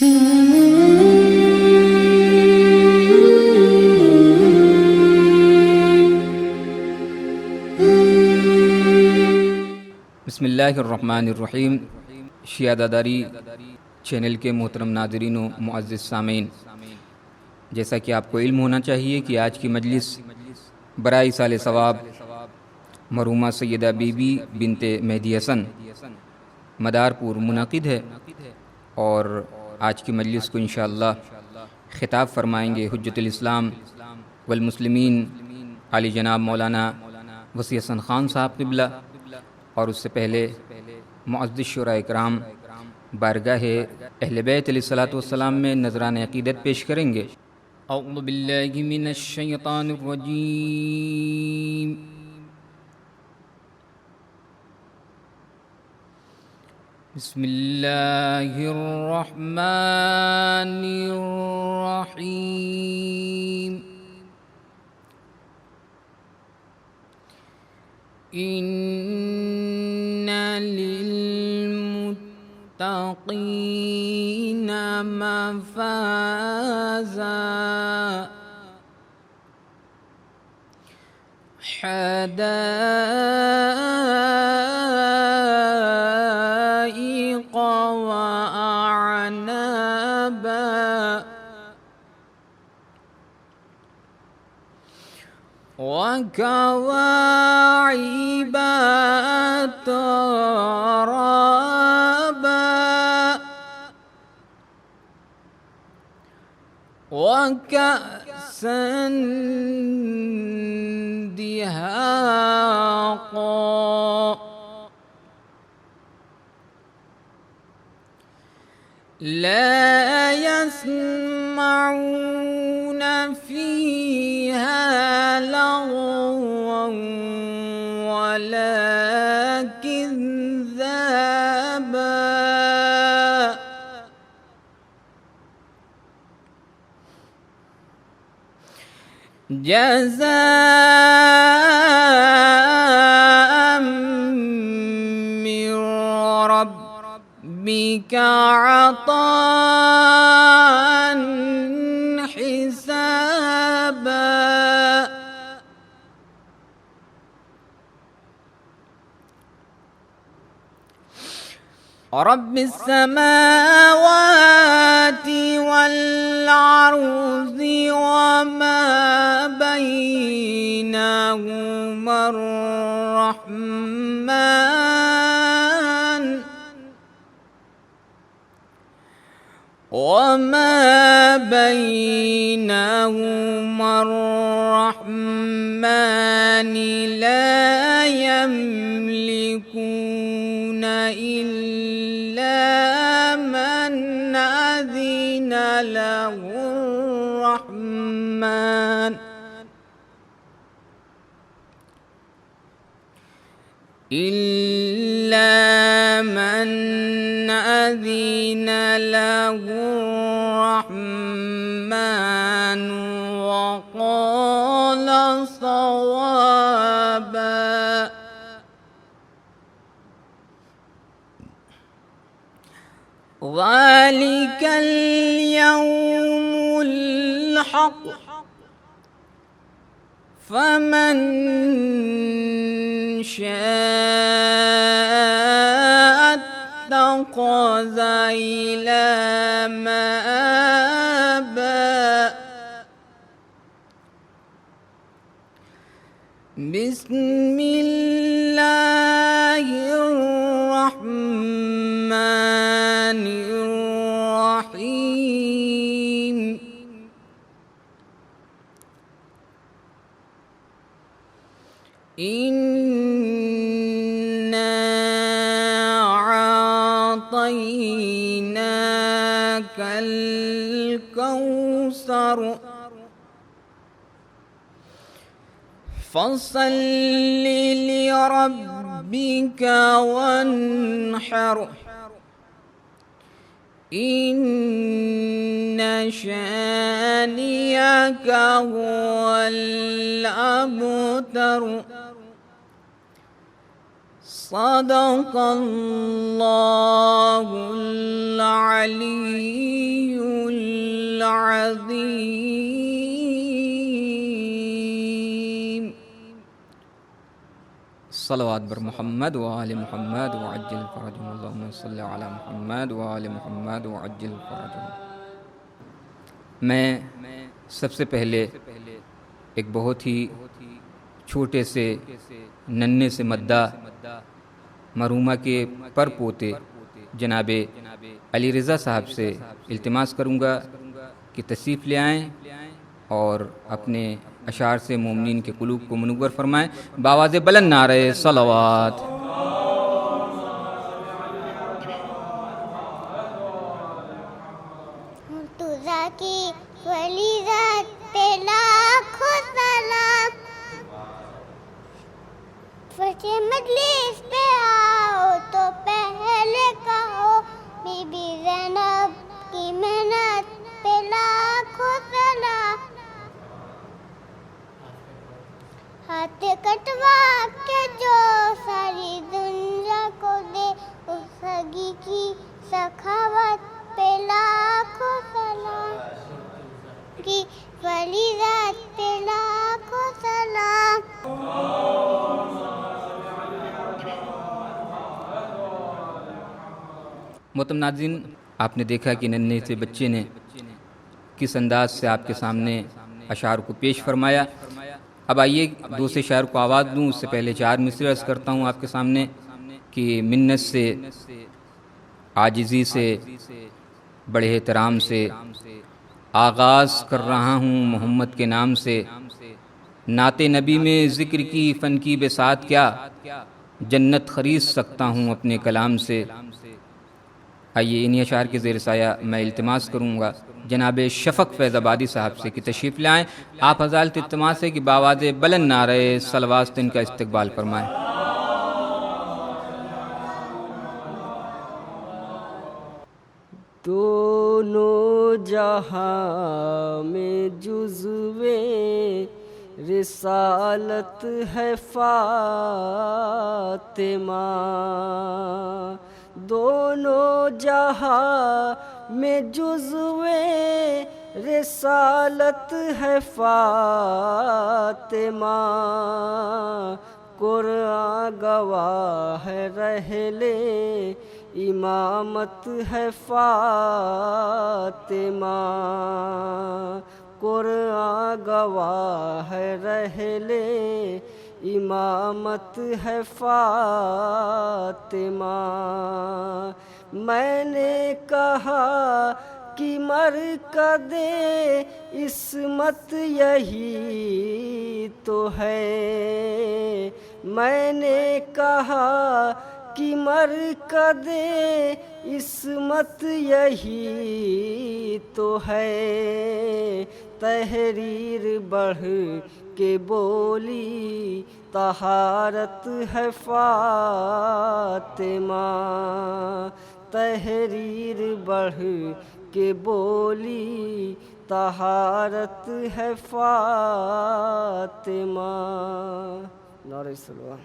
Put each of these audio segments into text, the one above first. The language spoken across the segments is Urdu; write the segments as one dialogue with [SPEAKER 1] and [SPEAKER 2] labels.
[SPEAKER 1] بسم اللہ الرحمن الرحیم. شیعہ داداری چینل کے محترم ناظرین و معزز سامعین، جیسا کہ آپ کو علم ہونا چاہیے کہ آج کی مجلس برائے ایصال ثواب مرحومہ سیدہ بی بی بنت مہدی حسن مدارپور منعقد ہے، اور آج کی مجلس کو انشاءاللہ خطاب فرمائیں گے حجت الاسلام والمسلمین علی جناب مولانا وسیع حسن خان صاحب قبلہ، اور اس سے پہلے معزز شعراء اکرام بارگاہ اہل بیت علیہ الصلوۃ والسلام میں نذران عقیدت پیش کریں گے. اعوذ باللہ من الشیطان الرجیم. بسم اللہ الرحمن الرحیم. ان للمتقین مفازا حدائق وأعنابا وكواعب ترابا وكأسا دهاقا لا يسمعون فيها لغوا ولا كذابا جزاء من ربك عطاء حسابا رب السماوات والأرض وما بينهما الرحمن وما بينهما الرحمن لا يملكون إلا من أذن له الرحمن إلا من أذن له الرحمن وقال صوابا. ذلك اليوم الحق فمن شاء اتخذ إلى مآبا. بسم الله الرحمن الرحيم. إنا أعطيناك الكوثر فصل لربك وانحر إن شانئك هو الأبتر. صدق الله العلي العظیم صلوات بر محمد وآل محمد وعجل فرجهم اللهم صل علی محمد وآل محمد وعجل فرجهم۔ میں سب سے پہلے ایک بہت ہی چھوٹے سے ننھے سے مداح مرحومہ کے پر پوتے جناب علی رضا صاحب سے التماس کروں گا کہ تشریف لے آئیں اور اپنے اشعار سے مومنین کے قلوب کو منور فرمائیں۔ بآواز بلند نعرہ صلوات۔
[SPEAKER 2] مرتضیٰ کی ولی ذات پہ لاکھوں سلام، فرش مجلس پہ آؤ تو پہلے کہو بی بی زینب کی محنت پہ لاکھوں سلام، ہاتھ کٹوا کے جو ساری دنیا کو دے اس سگی کی سخاوت پہ لاکھوں سلام، کی ولی ذات پہ لاکھوں سلام۔
[SPEAKER 1] محترم ناظرین، آپ نے دیکھا کہ ننھے سے بچے نے کس انداز سے آپ کے سامنے اشعار کو پیش فرمایا۔ اب آئیے دوسرے شاعر کو آواز دوں، اس سے پہلے 4 مصرع عرض کرتا ہوں آپ کے سامنے کہ منت سے، عاجزی سے، بڑے احترام سے آغاز کر رہا ہوں محمد کے نام سے، نعت نبی میں ذکر کی فن کی بساط کیا، جنت خرید سکتا ہوں اپنے کلام سے۔ آئیے انہی اشعار کے زیر سایہ میں التماس کروں گا جناب شفق فیض آبادی صاحب سے کہ تشریف لائیں۔ آپ حضرات التماس ہے کہ بآواز بلند نعرہ صلوات ان کا استقبال فرمائیں۔
[SPEAKER 3] دونوں جہاں میں جزوِ رسالت ہے فاطمہ، دونوں جہاں میں جزوِ رسالت ہے فاطمہ، قرآن گواہ ہے رحلِ امامت ہے فاطمہ، قرآن گواہ ہے رحلِ امامت ہے فاطمہ۔ میں نے کہا کہ مرکز عصمت یہی تو ہے، میں نے کہا کہ مرکز عصمت یہی تو ہے، تحریر بڑھ کے بولی طہارت ہے فاطمہ، تحریر بڑھ کے بولی طہارت ہے فاطمہ۔ نعرہ صلوات۔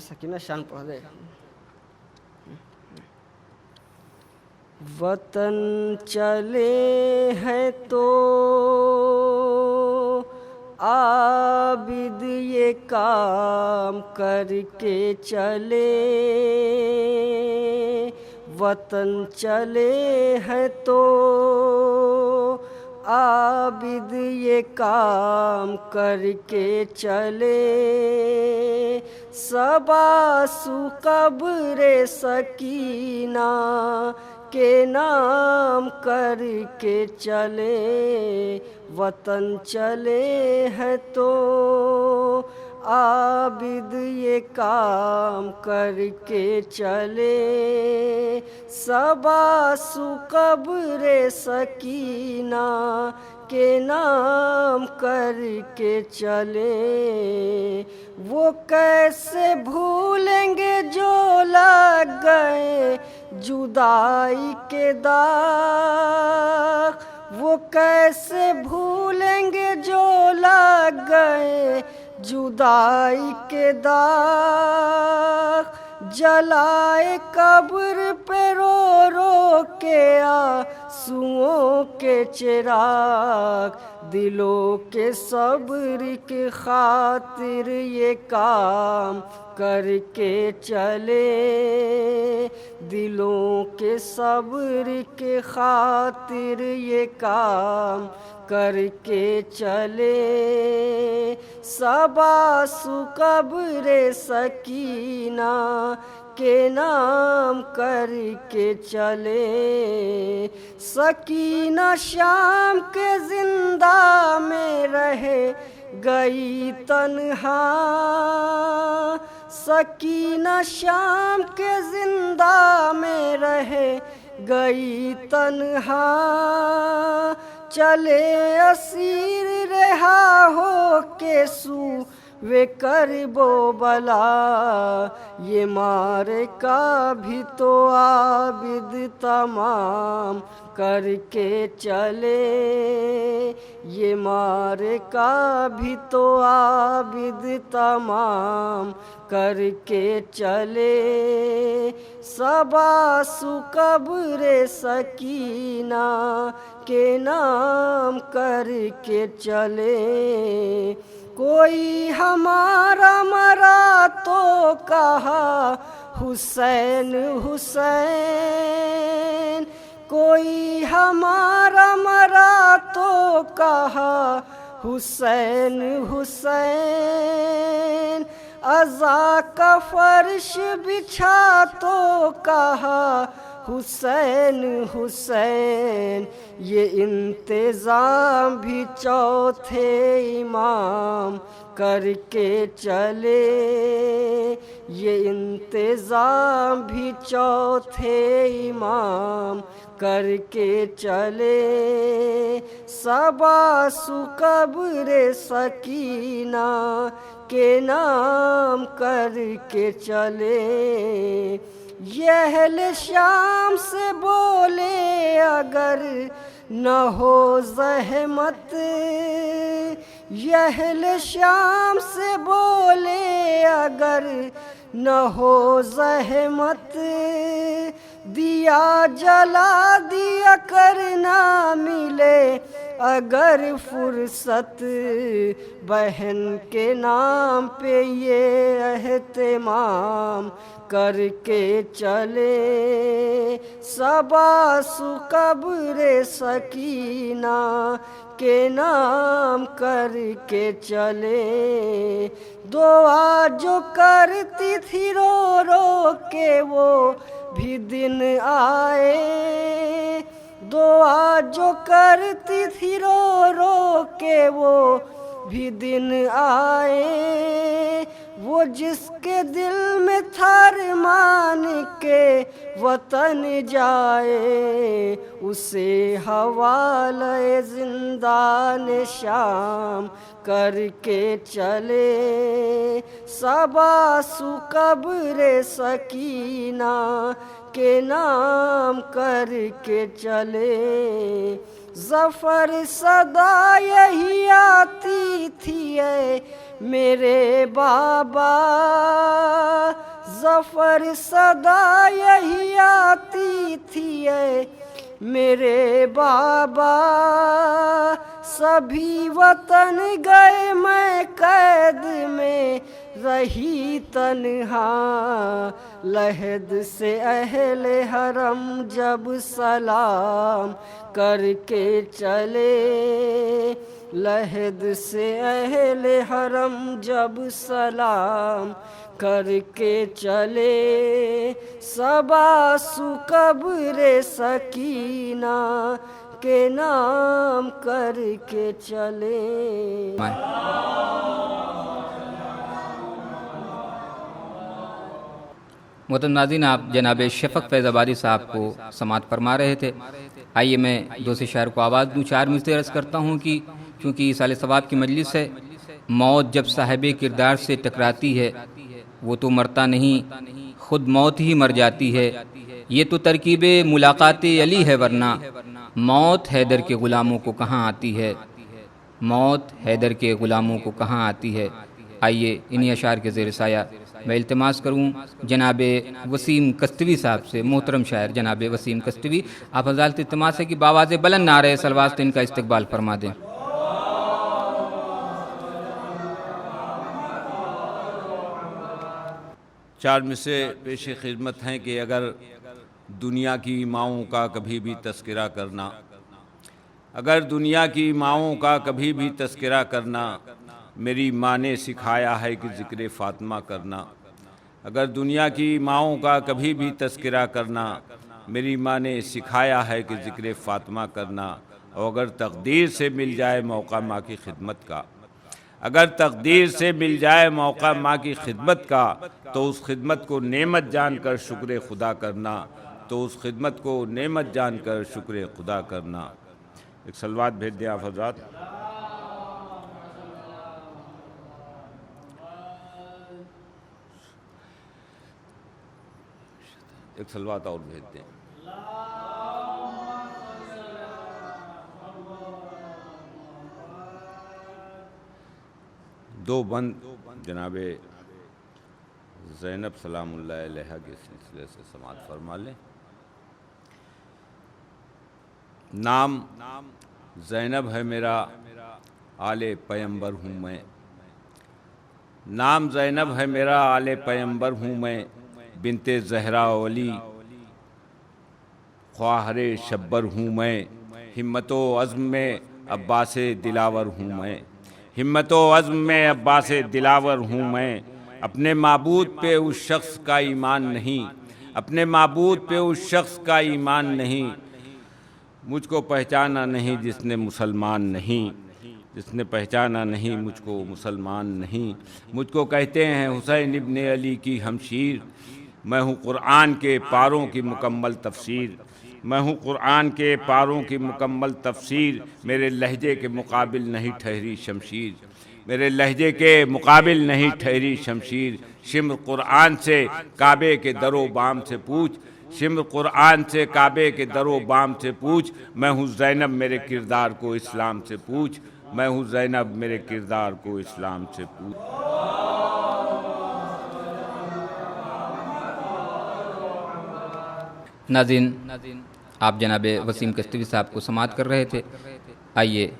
[SPEAKER 3] سکینہ شان پڑھ دے۔ وطن چلے ہیں تو عابد یہ کام کر کے چلے، وطن چلے ہیں تو عابد یہ کام کر کے چلے، سباسو قبر سکینہ کے نام کر کے چلے، وطن چلے ہیں تو عابد یہ کام کر کے چلے، سباسو قبر سکینہ کے نام کر کے چلے، وہ کیسے بھولیں گے جو لگ گئے جدائی کے داغ، وہ کیسے بھولیں گے جو لگ گئے جدائی کے داغ جلائے قبر پہ رو رو کے آنسوؤں کے چراغ، دلوں کے صبر کی خاطر یہ کام کر کے چلے، دلوں کے صبر کی خاطر یہ کام کر کے چلے، سباس قبر سکینہ کے نام کر کے چلے، سکینہ شام کے زندہ میں رہے گئی تنہا، سکینہ شام کے زندہ میں رہے گئی تنہا، چلے اسیر رہا ہو کے سوئے کرب و بلا، یہ معرکہ بھی تو عابد تمام کر کے چلے، یہ معرکہ بھی تو عابد تمام کر کے چلے، سباس قبر سکینہ کے نام کر کے چلے، کوئی ہمارا مرا تو کہا حسین حسین، کوئی ہمارا مرا تو کہا حسین حسین، عزا کا فرش بچھا تو کہا حسین حسین، یہ انتظام بھی چوتھے امام کر کے چلے، یہ انتظام بھی چوتھے امام کر کے چلے، سباس قبر سکینہ کے نام کر کے چلے، یہ اہل شام سے بولے اگر نہ ہو زحمت، یہ اہل شام سے بولے اگر نہ ہو زحمت، دیا جلا دیا کرنا ملے اگر فرصت، بہن کے نام پہ یہ اہتمام کر کے چلے، سباس قبر سکینہ کے نام کر کے چلے، دعا جو کرتی تھی رو رو کے وہ بھی دن آئے، دعا جو کرتی تھی رو رو کے وہ بھی دن آئے، وہ جس کے دل میں تھا ارمان کے وطن جائے، اسے حوالہ زندان شام کر کے چلے، سباس قبر سکینہ کے نام کر کے چلے، ظفر صدا یہی آتی تھی اے میرے بابا، ظفر صدا یہی آتی تھی اے میرے بابا، سبھی وطن گئے میں قید میں رہی تنہا، لحد سے اہل حرم جب سلام کر کے چلے، لحد سے اہل حرم جب سلام کر کے چلے، سباس قبر سکینہ کے نام کر کے چلے۔
[SPEAKER 1] محترم ناظرین، آپ جناب شفق فیض آبادی صاحب کو سماعت فرما رہے تھے۔ آئیے میں دوسرے شاعر کو آواز دوں۔ 4 مصرعے عرض کرتا ہوں کہ چونکہ ایصال ثواب کی مجلس ہے، موت جب صاحب کردار سے ٹکراتی ہے وہ تو مرتا نہیں، خود موت ہی مر جاتی ہے، یہ تو ترکیب ملاقات علی ہے، ورنہ موت حیدر کے غلاموں کو کہاں آتی ہے، موت حیدر کے غلاموں کو کہاں آتی ہے۔ آئیے انہی اشعار کے زیر سایہ میں التماس کروں جناب وسیم کستوی صاحب سے، محترم شاعر جناب وسیم کستوی، آپ حضرات التماس ہے کہ بآواز بلند نعرہ صلوات ان کا استقبال فرما دیں۔
[SPEAKER 4] چار مصرے پیش خدمت ہیں کہ اگر دنیا کی ماؤں کا کبھی بھی تذکرہ کرنا، اگر دنیا کی ماؤں کا کبھی بھی تذکرہ کرنا، میری ماں نے سکھایا ہے کہ ذکر فاطمہ کرنا، اگر دنیا کی ماؤں کا کبھی بھی تذکرہ کرنا، میری ماں نے سکھایا ہے کہ ذکر فاطمہ کرنا، اور اگر تقدیر سے مل جائے موقع ماں کی خدمت کا، اگر تقدیر سے مل جائے موقع ماں کی خدمت کا، تو اس خدمت کو نعمت جان کر شکر خدا کرنا، تو اس خدمت کو نعمت جان کر شکر خدا کرنا۔ ایک صلوات بھیج دیں آپ حضرات۔ ایک صلوات اور بھیج دیں۔ دو بند جناب زینب سلام اللہ علیہا کے سلسلے سے سماعت فرما لیں۔ نام زینب ہے میرا، آل پیمبر ہوں میں، نام زینب ہے میرا، آل پیمبر ہوں میں، بنت زہرا ولی خواہر شبر ہوں میں، ہمت و عزم میں عباس دلاور ہوں میں، ہمت و عزم میں عباس دلاور ہوں میں، اپنے معبود پہ اس شخص کا ایمان نہیں، اپنے معبود پہ اس شخص کا ایمان نہیں، مجھ کو پہچانا نہیں جس نے مسلمان نہیں، جس نے پہچانا نہیں مجھ کو مسلمان نہیں، مجھ کو کہتے ہیں حسین ابن علی کی ہمشیر، میں ہوں قرآن کے پاروں کی مکمل تفسیر، میں ہوں قرآن کے پاروں کی مکمل تفسیر، میرے لہجے کے مقابل نہیں ٹھہری شمشیر، میرے لہجے کے مقابل نہیں ٹھہری شمشیر، شمر قرآن سے کعبے کے در و بام سے پوچھ، شمر قرآن سے کعبے کے در و بام سے پوچھ، میں ہوں زینب میرے کردار کو اسلام سے پوچھ، میں ہوں زینب میرے کردار کو اسلام سے پوچھ۔
[SPEAKER 1] ناظرین، آپ جناب وسیم کستوی صاحب کو سماعت کر رہے تھے۔ آئیے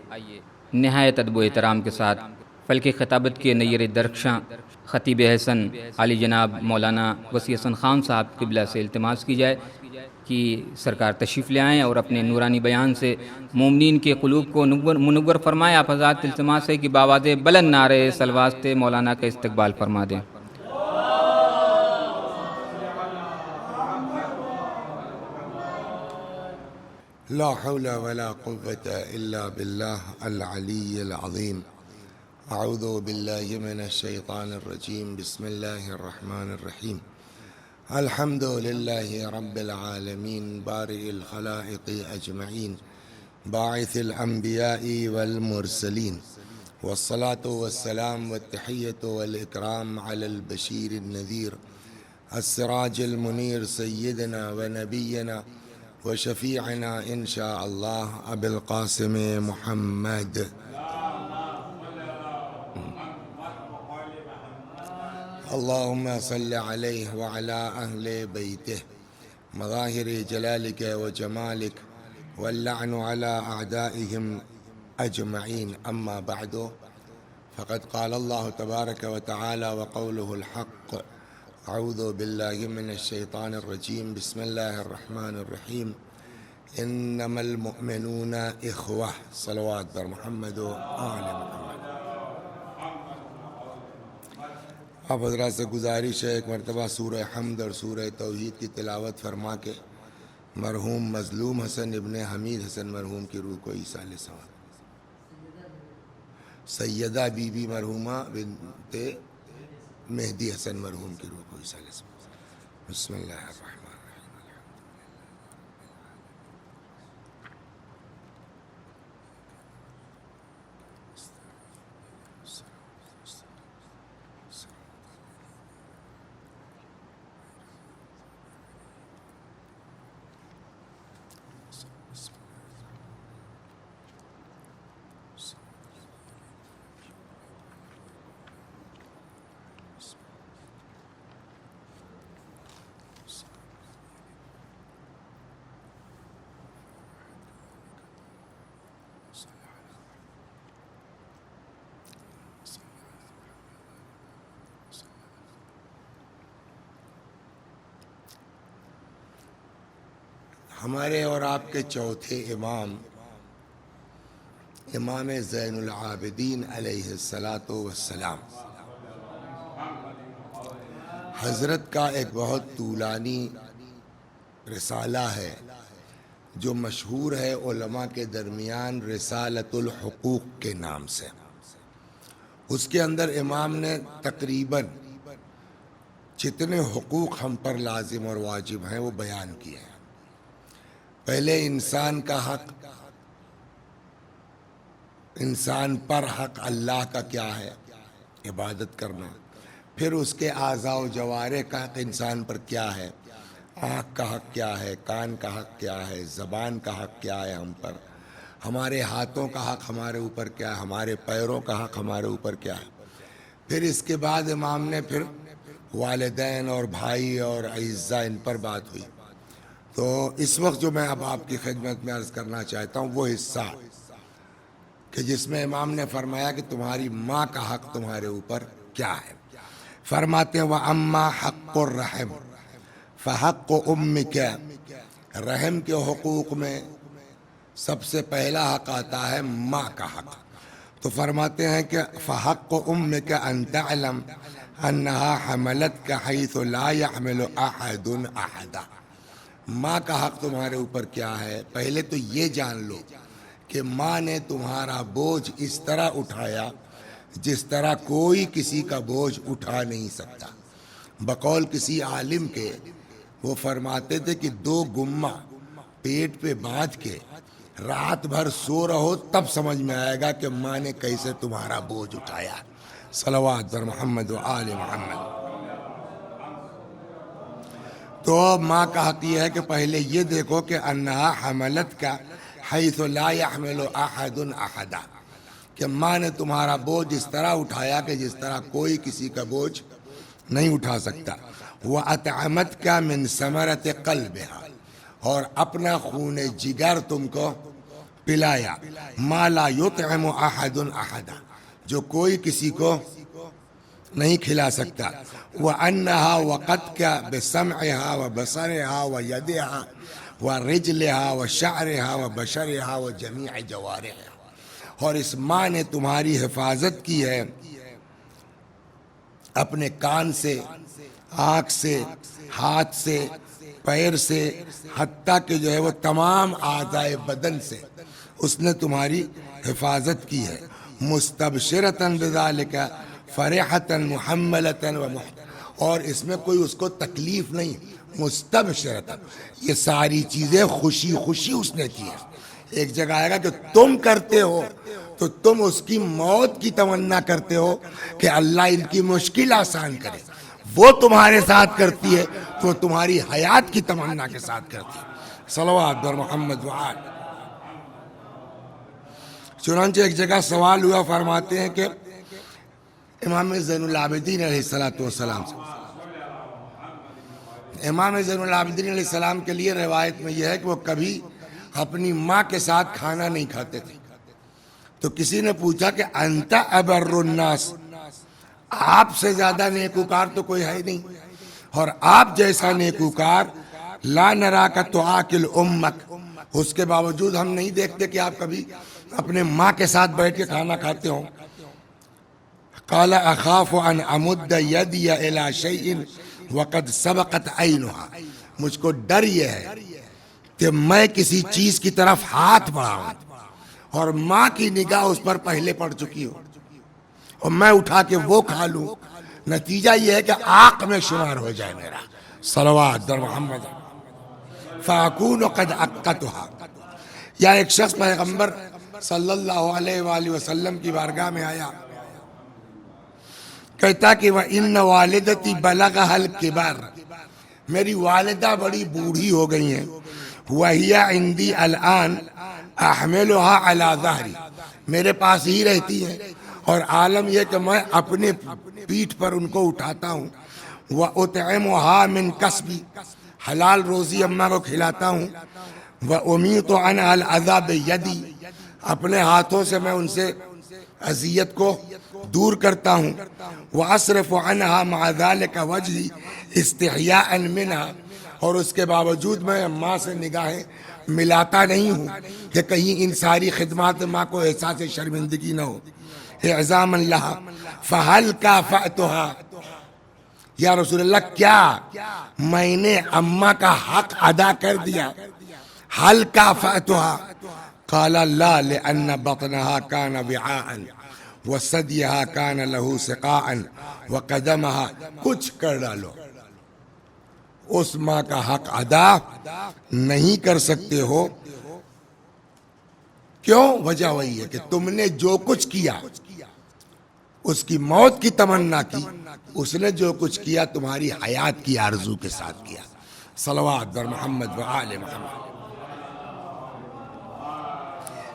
[SPEAKER 1] نہایت ادب و احترام کے ساتھ فلک خطابت کے نیر درخشاں خطیب حسن علی جناب مولانا وسیع حسن خان صاحب قبلہ سے التماس کی جائے کہ سرکار تشریف لے آئیں اور اپنے نورانی بیان سے مومنین کے قلوب کو منور فرمائیں۔ آپ حضرات التماس ہے کہ بآواز بلند نعرہ صلوات مولانا کا استقبال فرما دیں۔
[SPEAKER 5] لا حول ولا قوة إلا بالله العلي العظيم. أعوذ بالله من الشيطان الرجيم. بسم الله الرحمن الرحيم. الحمد لله رب العالمين بارئ الخلائق أجمعين باعث الأنبياء والمرسلين، والصلاة والسلام والتحية والإكرام على البشير النذير السراج المنير سيدنا ونبينا وشفيعنا إن شاء الله أبي القاسم محمد. اللهم صل عليه وعلى أهل بيته مظاهر جلالك وجمالك، واللعن على أعدائهم أجمعين. أما بعد، فقد قال الله تبارك وتعالى وقوله الحق: أعوذ بالله من الشيطان الرجيم. بسم الله الرحمن الرحيم. إنما المؤمنون إخوة. صلوات بر محمد و آل محمد. آپ حضرات سے گزارش ہے ایک مرتبہ سورہ حمد اور سورہ توحید کی تلاوت فرما کے مرحوم مظلوم حسن ابن حمید حسن مرحوم کی روح کو ایصال ثواب، سیدہ بی بی مرحومہ بنت مہدی حسن مرحوم کی روح کو ایصال ثواب۔ بسم اللہ الرحمن الرحیم۔ ہمارے اور آپ کے چوتھے امام امام زین العابدین علیہ الصلاۃ والسلام حضرت کا ایک بہت طولانی رسالہ ہے جو مشہور ہے علماء کے درمیان رسالۃ الحقوق کے نام سے۔ اس کے اندر امام نے تقریباً جتنے حقوق ہم پر لازم اور واجب ہیں وہ بیان کیے ہیں۔ پہلے انسان کا حق، انسان پر حق اللہ کا کیا ہے؟ عبادت کرنا۔ پھر اس کے اعضاء و جوارح کا حق انسان پر کیا ہے؟ آنکھ کا حق کیا ہے؟ کان کا حق کیا ہے؟ زبان کا حق کیا ہے ہم پر؟ ہمارے ہاتھوں کا حق ہمارے اوپر کیا ہے؟ ہمارے پیروں کا حق ہمارے اوپر کیا ہے؟ پھر اس کے بعد امام نے پھر والدین اور بھائی اور اعزاء ان پر بات ہوئی۔ تو اس وقت جو میں اب آپ کی خدمت میں عرض کرنا چاہتا ہوں وہ حصہ کہ جس میں امام نے فرمایا کہ تمہاری ماں کا حق تمہارے اوپر کیا ہے۔ فرماتے ہیں وَأَمَّا حَقُّ الرَّحِمِ فَحَقُّ أُمِّكَ، رحم کے حقوق میں سب سے پہلا حق آتا ہے ماں کا حق۔ تو فرماتے ہیں کہ فَحَقُّ أُمِّكَ أَن تَعْلَمْ أَنَّهَا حَمَلَتْكَ حَيْثُ لَا يَحْمِلُ أَحَدٌ أَحَدًا، ماں کا حق تمہارے اوپر کیا ہے؟ پہلے تو یہ جان لو کہ ماں نے تمہارا بوجھ اس طرح اٹھایا جس طرح کوئی کسی کا بوجھ اٹھا نہیں سکتا۔ بقول کسی عالم کے وہ فرماتے تھے کہ 2 گمہ پیٹ پہ باندھ کے رات بھر سو رہو تب سمجھ میں آئے گا کہ ماں نے کیسے تمہارا بوجھ اٹھایا۔ صلوات بر محمد و آل محمد۔ تو ماں کا حق یہ ہے کہ پہلے یہ دیکھو کہ انہا حملت کا حیث لا يحمل احد احدا، کہ ماں نے تمہارا بوجھ اس طرح اٹھایا کہ جس طرح کوئی کسی کا بوجھ نہیں اٹھا سکتا۔ وَأَطْعَمَتْكَ مِنْ ثَمَرَةِ قَلْبِهَا، اور اپنا خون جگر تم کو پلایا۔ مَا لَا يُطْعِمُ أَحَدٌ أَحَدًا، جو کوئی کسی کو نہیں کھلا سکتا۔ وَأَنَّهَا وَقَتْكَ بِسَمْعِهَا وَبَصَرِهَا وَيَدِهَا وَرِجْلِهَا وَشَعْرِهَا وَبَشَرِهَا وَجَمِيعِ جَوَارِحِهَا، اور اس ماں نے تمہاری حفاظت کی ہے اپنے کان سے، آنکھ سے، ہاتھ سے، پیر سے، حتیٰ کہ جو ہے وہ تمام اعضائے بدن سے اس نے تمہاری حفاظت کی ہے۔ مستبشرۃ بذالک فرحۃ محملۃ اور اس میں کوئی اس کو تکلیف نہیں، مستبشرۃ، یہ ساری چیزیں خوشی خوشی اس نے کی ہے۔ ایک جگہ آئے گا کہ تم کرتے ہو تو تم اس کی موت کی تمنا کرتے ہو کہ اللہ ان کی مشکل آسان کرے، وہ تمہارے ساتھ کرتی ہے تو تمہاری حیات کی تمنا کے ساتھ کرتی ہے۔ صلوات بر محمد وآل۔ چنانچہ ایک جگہ سوال ہوا، فرماتے ہیں کہ امام زین العابدین علیہ السلام سے، امام زین العابدین علیہ السلام کے لیے روایت میں یہ ہے کہ وہ کبھی اپنی ماں کے ساتھ کھانا نہیں کھاتے تھے۔ تو کسی نے پوچھا کہ انت ابر الناس، آپ سے زیادہ نیکوکار تو کوئی ہے نہیں، اور آپ جیسا نیکوکار لا نراک تآکل امک، اس کے باوجود ہم نہیں دیکھتے کہ آپ کبھی اپنے ماں کے ساتھ بیٹھ کے کھانا کھاتے ہوں۔ قال اخاف ان امد یدی الی شیء وقد سبقت عینھا، مجھ کو ڈر یہ ہے کہ میں کسی چیز کی طرف ہاتھ بڑھاؤں اور ماں کی نگاہ اس پر پہلے پڑ چکی ہو اور میں اٹھا کے وہ کھا لوں، نتیجہ یہ ہے کہ آنکھ میں شمار ہو جائے میرا۔ صلوات در محمد۔ فاکون قد عقتها، یا ایک شخص پیغمبر صلی اللہ علیہ وآلہ وسلم کی بارگاہ میں آیا، کہتا کہ وَإِنَّ وَالِدَتِي بَلَغَهَا الْكِبَرَ، میری والدہ بڑی بوڑھی ہو گئی ہیں، وَهِيَ عِنْدِي الْآنَ أَحْمِلُهَا عَلَى ظَهْرِي، میرے پاس ہی رہتی ہیں اور عالم یہ کہ میں اپنے پیٹھ پر ان کو اٹھاتا ہوں، وَأُطْعِمُهَا مِنْ کسبی، حلال روزی اماں کو کھلاتا ہوں، وَأُمِيطُ عَنْهَا الْأَذَى بِيَدِي، اپنے ہاتھوں سے میں ان سے اذیت کو دور کرتا ہوں، وَأَصْرِفُ عَنْهَا مَعَ ذَلِكَ وَجْهِي اسْتِحْيَاءً مِنْهَا، اور اس کے باوجود میں ماں سے نگاہیں ملاتا نہیں ہوں کہ کہیں ان ساری خدمات ماں کو احساس شرمندگی نہ ہو. اعظام اللہ فہل کافأتها، یا رسول اللہ کیا میں نے اماں کا حق ادا کر دیا؟ حل کافأتها قال لا لأن بطنها كان وعاء وثديها كان له سقاء وقدمها، کچھ کر ڈالو، اس ماں کا حق ادا نہیں کر سکتے ہو. کیوں؟ وجہ وہی ہے کہ تم نے جو کچھ کیا، اس کی موت کی تمنا کی، اس نے جو کچھ کیا تمہاری حیات کی آرزو کے ساتھ کیا. صلوات بر محمد و آل محمد.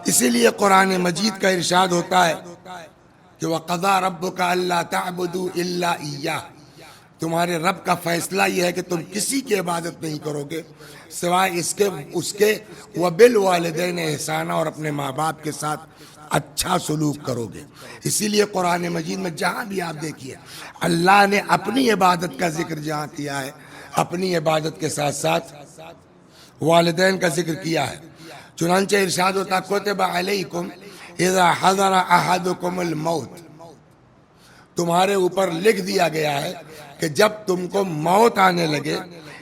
[SPEAKER 5] اسی لیے قرآن مجید کا ارشاد ہوتا ہے کہ وَقَضَىٰ رَبُّكَ أَلَّا تَعْبُدُوا إِلَّا إِيَّاهُ، تمہارے رب کا فیصلہ یہ ہے کہ تم کسی کی عبادت نہیں کرو گے سوائے اس کے وَبِالْوَالِدَيْنِ احسانًا، اور اپنے ماں باپ کے ساتھ اچھا سلوک کرو گے. اسی لیے قرآن مجید میں جہاں بھی آپ دیکھیے اللہ نے اپنی عبادت کا ذکر جہاں کیا ہے، اپنی عبادت کے ساتھ ساتھ والدین کا ذکر کیا ہے. چنانچہ ارشاد ہوتا کتب علیکم اذا حضر احدکم الموت، تمہارے اوپر لکھ دیا گیا ہے کہ جب تم کو موت آنے لگے،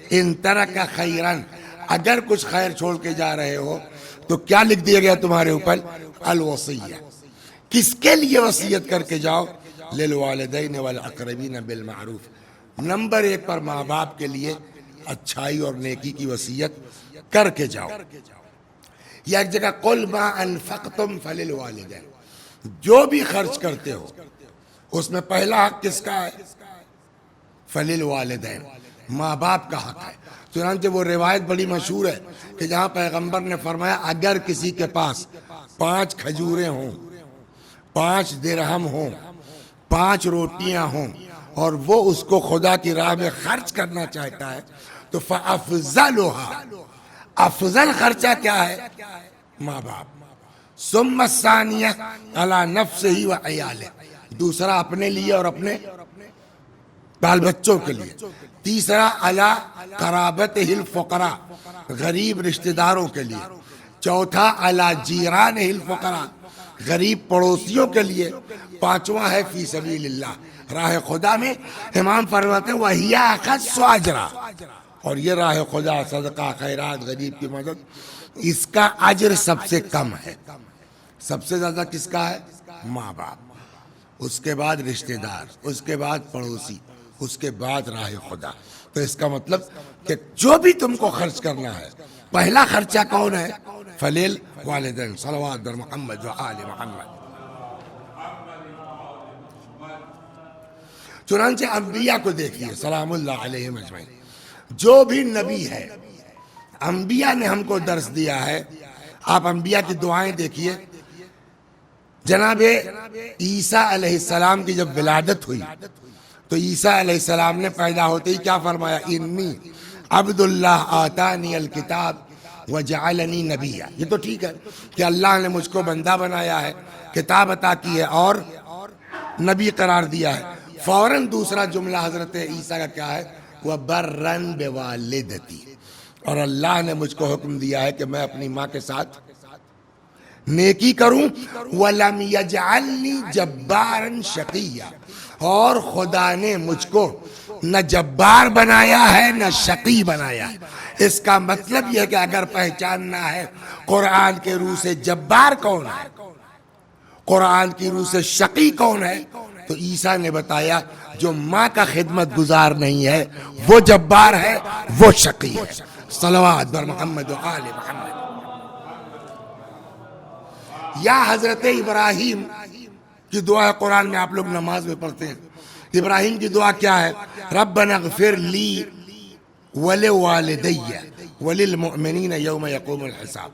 [SPEAKER 5] ان ترک خیرن، اگر کچھ خیر چھوڑ کے جا رہے ہو تو کیا لکھ دیا گیا تمہارے اوپر؟ الوصیہ. کس کے لیے وصیت کر کے جاؤ؟ للوالدین والاقربین بالمعروف، نمبر 1 پر ماں باپ کے لیے اچھائی اور نیکی کی وصیت کر کے جاؤ. یا ایک جگہ قل ما انفقتم فللوالدین، جو بھی خرچ کرتے ہو اس میں پہلا حق کس کا ہے؟ فللوالدین، ماں باپ کا حق ہے. چنانچہ وہ روایت بڑی مشہور ہے کہ جہاں پیغمبر نے فرمایا اگر کسی کے پاس 5 کھجوریں ہوں، 5 درہم ہوں، 5 روٹیاں ہوں، اور وہ اس کو خدا کی راہ میں خرچ کرنا چاہتا ہے تو فافضلها، افضل خرچہ کیا ہے؟ ماں باپ. ثم الثانیہ علی نفسہ و عیالہ، دوسرا اپنے لیے اور اپنے بال بچوں کے لیے. تیسرا علی قرابتہ الفقراء، غریب رشتہ داروں کے لیے. چوتھا علی جیرانہ الفقراء، غریب پڑوسیوں کے لیے. پانچواں ہے فی سبیل اللہ، راہ خدا میں. امام فرماتے ہیں وَهِيَ أَخَصُّ أَجْرًا، اور یہ راہ خدا، صدقہ، خیرات، غریب کی مدد، اس کا اجر سب سے کم ہے. سب سے زیادہ کس کا ہے؟ ماں باپ، اس کے بعد رشتہ دار، اس کے بعد پڑوسی، اس کے بعد راہ خدا. تو اس کا مطلب کہ جو بھی تم کو خرچ کرنا ہے، پہلا خرچہ کون ہے؟ فلیل والدین. صلوات بر محمد و آل محمد. چنانچہ انبیاء کو دیکھیے سلام اللہ علیہم اجمعین، جو بھی نبی ہے انبیاء نے ہم کو درس دیا ہے. آپ انبیاء کی دعائیں دیکھیے. جناب عیسیٰ علیہ السلام کی جب ولادت ہوئی تو عیسیٰ علیہ السلام نے پیدا ہوتے ہی کیا فرمایا؟ انی عبد اللہ آتانی الکتاب وجعلنی نبیا. یہ تو ٹھیک ہے کہ اللہ نے مجھ کو بندہ بنایا ہے، کتاب عطا کی ہے اور نبی قرار دیا ہے. فوراً دوسرا جملہ حضرت عیسیٰ کا کیا ہے؟ وَبَرًّا بِوَالِدَتِي، اور اللہ نے مجھ کو حکم دیا ہے کہ میں اپنی ماں کے ساتھ نیکی کروں. وَلَمْ يَجْعَلْنِي جَبَّارًا شَقِيًّا، اور خدا نے مجھ کو نہ جبار بنایا ہے نہ شقی بنایا ہے. اس کا مطلب یہ کہ اگر پہچاننا ہے قرآن کے روح سے جبار کون ہے، قرآن کی روح سے شقی کون ہے، تو عیسیٰ نے بتایا جو ماں کا خدمت گزار نہیں ہے وہ جبار ہے، وہ شقی ہے. صلوات بر محمد و آل محمد. یا حضرت ابراہیم کی دعا قرآن میں آپ لوگ نماز میں پڑھتے ہیں. ابراہیم کی دعا کیا ہے؟ ربنا اغفر لی ولوالدی وللمؤمنین یوم یقوم الحساب.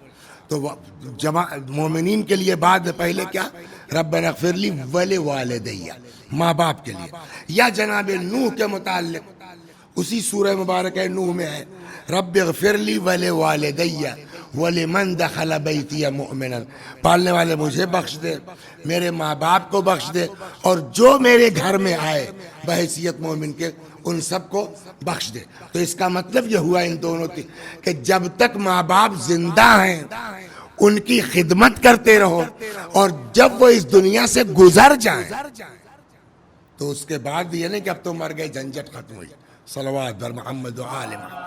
[SPEAKER 5] تو مومنین کے لیے بعد پہلے کیا؟ ربنا اغفر لی ولوالدی، ماں باپ کے لیے. یا جناب نوح کے متعلق اسی سورہ مبارکہ نوح میں ہے رب اغفر لی ولوالدی ولمن دخل بیتی مؤمنا، پالنے والے مجھے بخش دے، میرے ماں باپ کو بخش دے، اور جو میرے گھر میں آئے بحیثیت مومن کے ان سب کو بخش دے۔ تو اس کا مطلب یہ ہوا ان دونوں کی کہ جب تک ماں باپ زندہ ہیں ان کی خدمت کرتے رہو، اور جب وہ اس دنیا سے گزر جائیں تو اس کے بعد یہ نہیں کہ اب تو مر گئے جھنجھٹ ختم ہوئی۔ صلوات بر محمد و آل محمد۔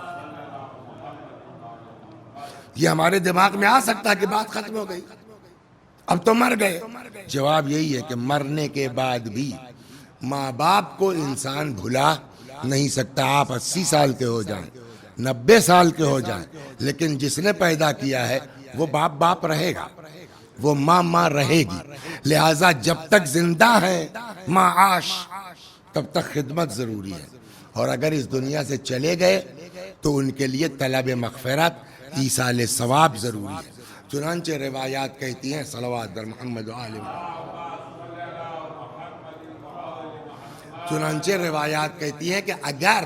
[SPEAKER 5] یہ ہمارے دماغ میں آ سکتا ہے کہ بات ختم ہو گئی، اب تو مر گئے۔ جواب یہی ہے کہ مرنے کے بعد بھی ماں باپ کو انسان بھلا نہیں سکتا۔ آپ 80 سال کے ہو جائیں، 90 سال کے ہو جائیں، لیکن جس نے پیدا کیا ہے وہ باپ باپ رہے گا، وہ ماں ماں رہے گی۔ لہٰذا جب تک زندہ ہے معاش، تب تک خدمت ضروری ہے، اور اگر اس دنیا سے چلے گئے تو ان کے لیے طلب مغفرت، ایصال ثواب ضروری ہے۔ چنانچہ روایات کہتی ہیں، صلوات در محمد و آل محمد، چنانچہ روایات کہتی ہیں کہ اگر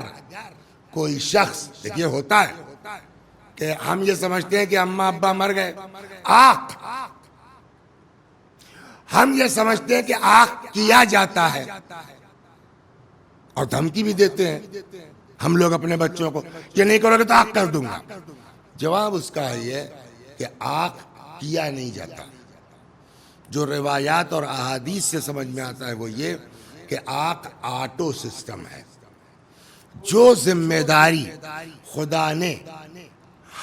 [SPEAKER 5] کوئی شخص، دیکھیے ہوتا ہے کہ ہم یہ سمجھتے ہیں کہ اماں ابا مر گئے، آق، ہم یہ سمجھتے ہیں کہ آق کیا جاتا ہے، اور دھمکی بھی دیتے ہیں ہم لوگ اپنے بچوں کو، یہ نہیں کرو گے تو آق کر دوں گا۔ جواب اس کا ہے یہ کہ آق کیا نہیں جاتا۔ جو روایات اور احادیث سے سمجھ میں آتا ہے وہ یہ کہ آق آٹو سسٹم ہے۔ جو ذمہ داری خدا نے